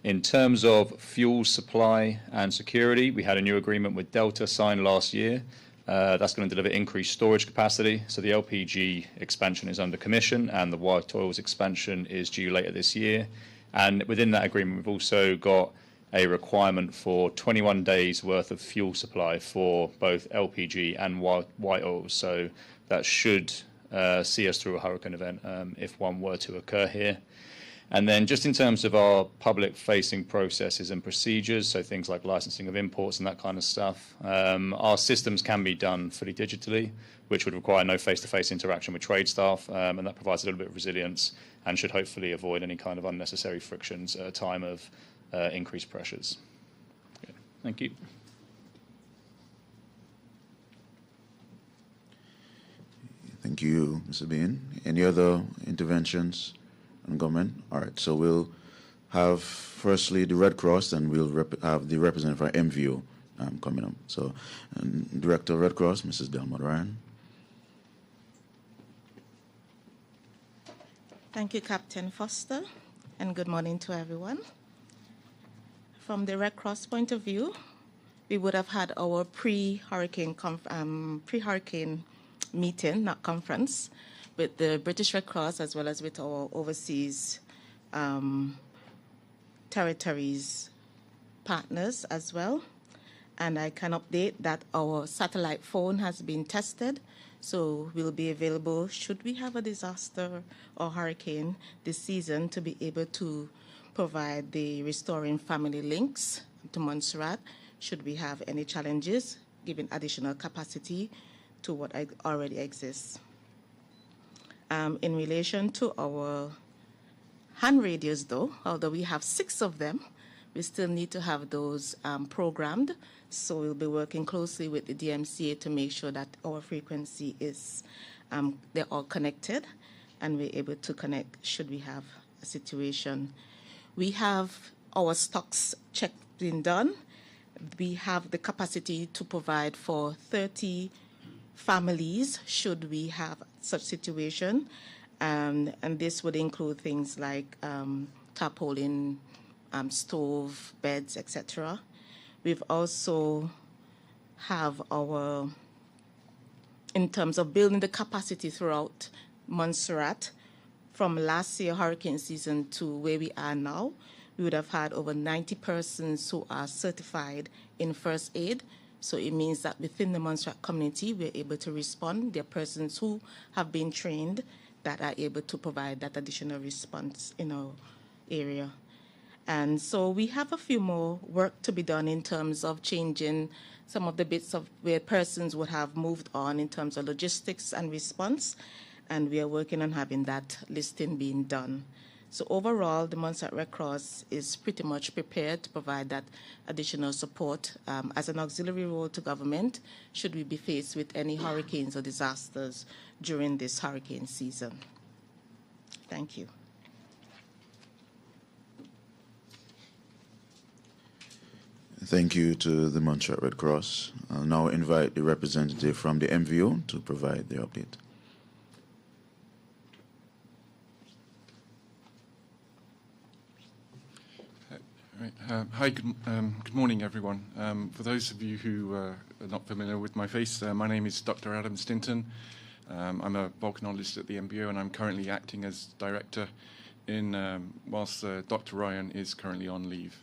In terms of fuel supply and security, we had a new agreement with Delta signed last year. That's going to deliver increased storage capacity. So the LPG expansion is under commission and the white oils expansion is due later this year. And within that agreement, we've also got a requirement for 21 days worth of fuel supply for both LPG and white oils. So that should see us through a hurricane event if one were to occur here. And then just in terms of our public-facing processes and procedures, so things like licensing of imports and that kind of stuff, our systems can be done fully digitally, which would require no face-to-face interaction with trade staff, and that provides a little bit of resilience and should hopefully avoid any kind of unnecessary frictions at a time of increased pressures. Okay. Thank you. Thank you, Mr. Bean. Any other interventions on government? All right, so we'll have firstly the Red Cross, and we'll have the representative for MVO coming up. So, Director of Red Cross, Mrs. Delmont Ryan. Thank you, Captain Foster, and good morning to everyone. From the Red Cross point of view, we would have had our pre-hurricane meeting, not conference, with the British Red Cross as well as with our overseas territories partners as well. And I can update that our satellite phone has been tested, so we'll be available should we have a disaster or hurricane this season to be able to provide the restoring family links to Montserrat should we have any challenges, giving additional capacity to what already exists. In relation to our hand radios, though, although we have 6 of them, we still need to have those programmed. So we'll be working closely with the DMCA to make sure that our frequency is, they're all connected and we're able to connect should we have a situation. We have our stocks check being done. We have the capacity to provide for 30 families should we have such situation, and this would include things like tarpaulin, stove, beds, etc. We've also have our, in terms of building the capacity throughout Montserrat, from last year hurricane season to where we are now, we would have had over 90 persons who are certified in first aid. So it means that within the Montserrat community, we're able to respond. There are persons who have been trained that are able to provide that additional response in our area. And so we have a few more work to be done in terms of changing some of the bits of where persons would have moved on in terms of logistics and response. and we are working on having that listing being done. So overall, the Montserrat Red Cross is pretty much prepared to provide that additional support as an auxiliary role to government should we be faced with any hurricanes or disasters during this hurricane season. Thank you. Thank you to the Montserrat Red Cross. I'll now invite the representative from the MVO to provide the update. Hi, good morning, everyone. For those of you who are not familiar with my face, my name is Dr. Adam Stinton. I'm a volcanologist at the MBO, and I'm currently acting as director whilst Dr. Ryan is currently on leave.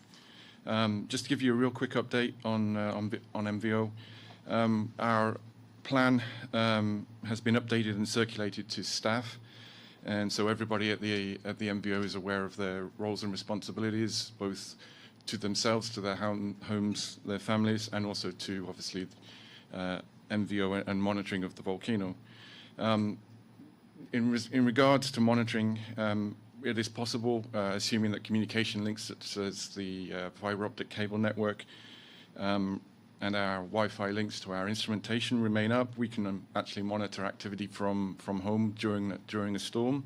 Just to give you a real quick update on MVO, our plan has been updated and circulated to staff. And so everybody at the MBO is aware of their roles and responsibilities, both to themselves, to their homes, their families, and also to, obviously, MVO and monitoring of the volcano. In regards to monitoring, it is possible, assuming that communication links such as the fiber optic cable network and our Wi-Fi links to our instrumentation remain up, we can actually monitor activity from home during a storm.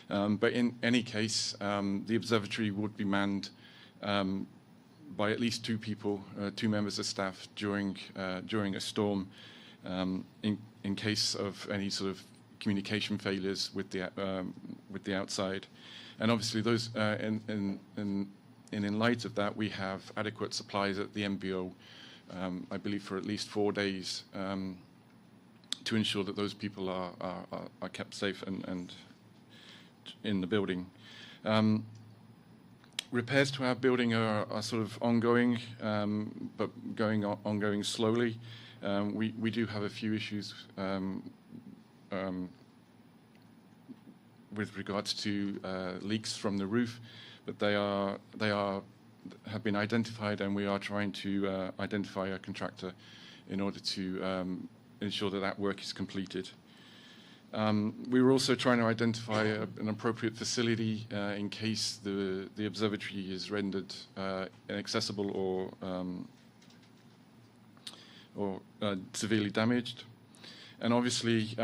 But in any case, the observatory would be manned by at least two people, two members of staff during a storm, in case of any sort of communication failures with the outside. And obviously, those in light of that, we have adequate supplies at the MBO. I believe for at least 4 days, to ensure that those people are kept safe and in the building. Repairs to our building are sort of ongoing, but ongoing slowly. We do have a few issues with regards to leaks from the roof, but they have been identified, and we are trying to identify a contractor in order to ensure that work is completed. We were also trying to identify an appropriate facility in case the observatory is rendered inaccessible or severely damaged. And obviously,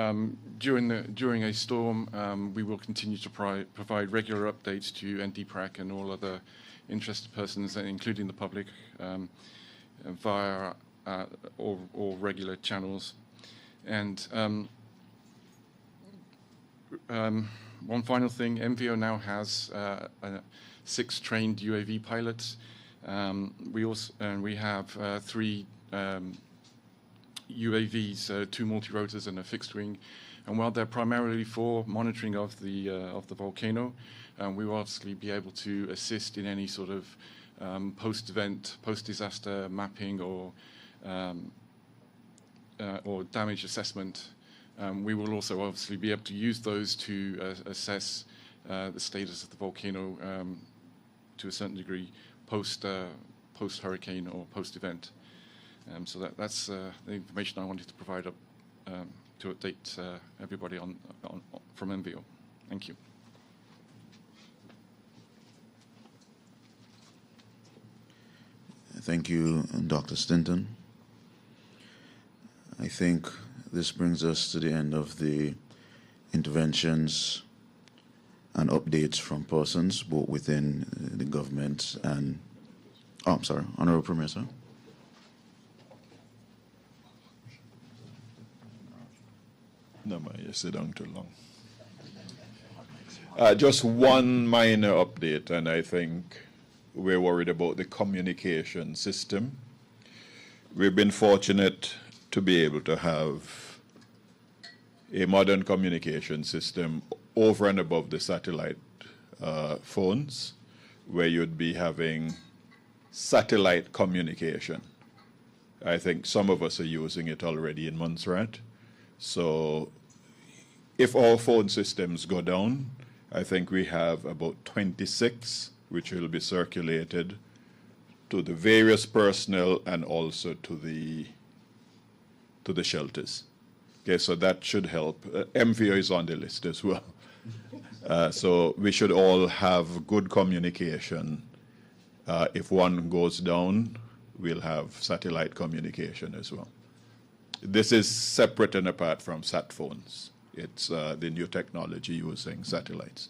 during a storm, we will continue to provide regular updates to NDPRAC and all other interested persons, including the public, via all regular channels. And one final thing, MVO now has 6 trained UAV pilots. We have 3 UAVs, 2 multi-rotors and a fixed wing. And while they're primarily for monitoring of the volcano, we will obviously be able to assist in any sort of post-event, post-disaster mapping or damage assessment. We will also obviously be able to use those to assess the status of the volcano to a certain degree post-hurricane or post-event. So that's the information I wanted to provide to update everybody from MVO. Thank you. Thank you, Dr. Stinton. I think this brings us to the end of the interventions and updates from persons, both within the government and... Oh, I'm sorry, Honorable Premier, sir. No, man, you sit down too long. Just one minor update, and I think we're worried about the communication system. We've been fortunate to be able to have a modern communication system over and above the satellite phones, where you'd be having satellite communication. I think some of us are using it already in Montserrat. So if our phone systems go down, I think we have about 26, which will be circulated to the various personnel and also to the shelters. Okay, so that should help. MVO is on the list as well. So we should all have good communication. If one goes down, we'll have satellite communication as well. This is separate and apart from sat phones. It's the new technology using satellites.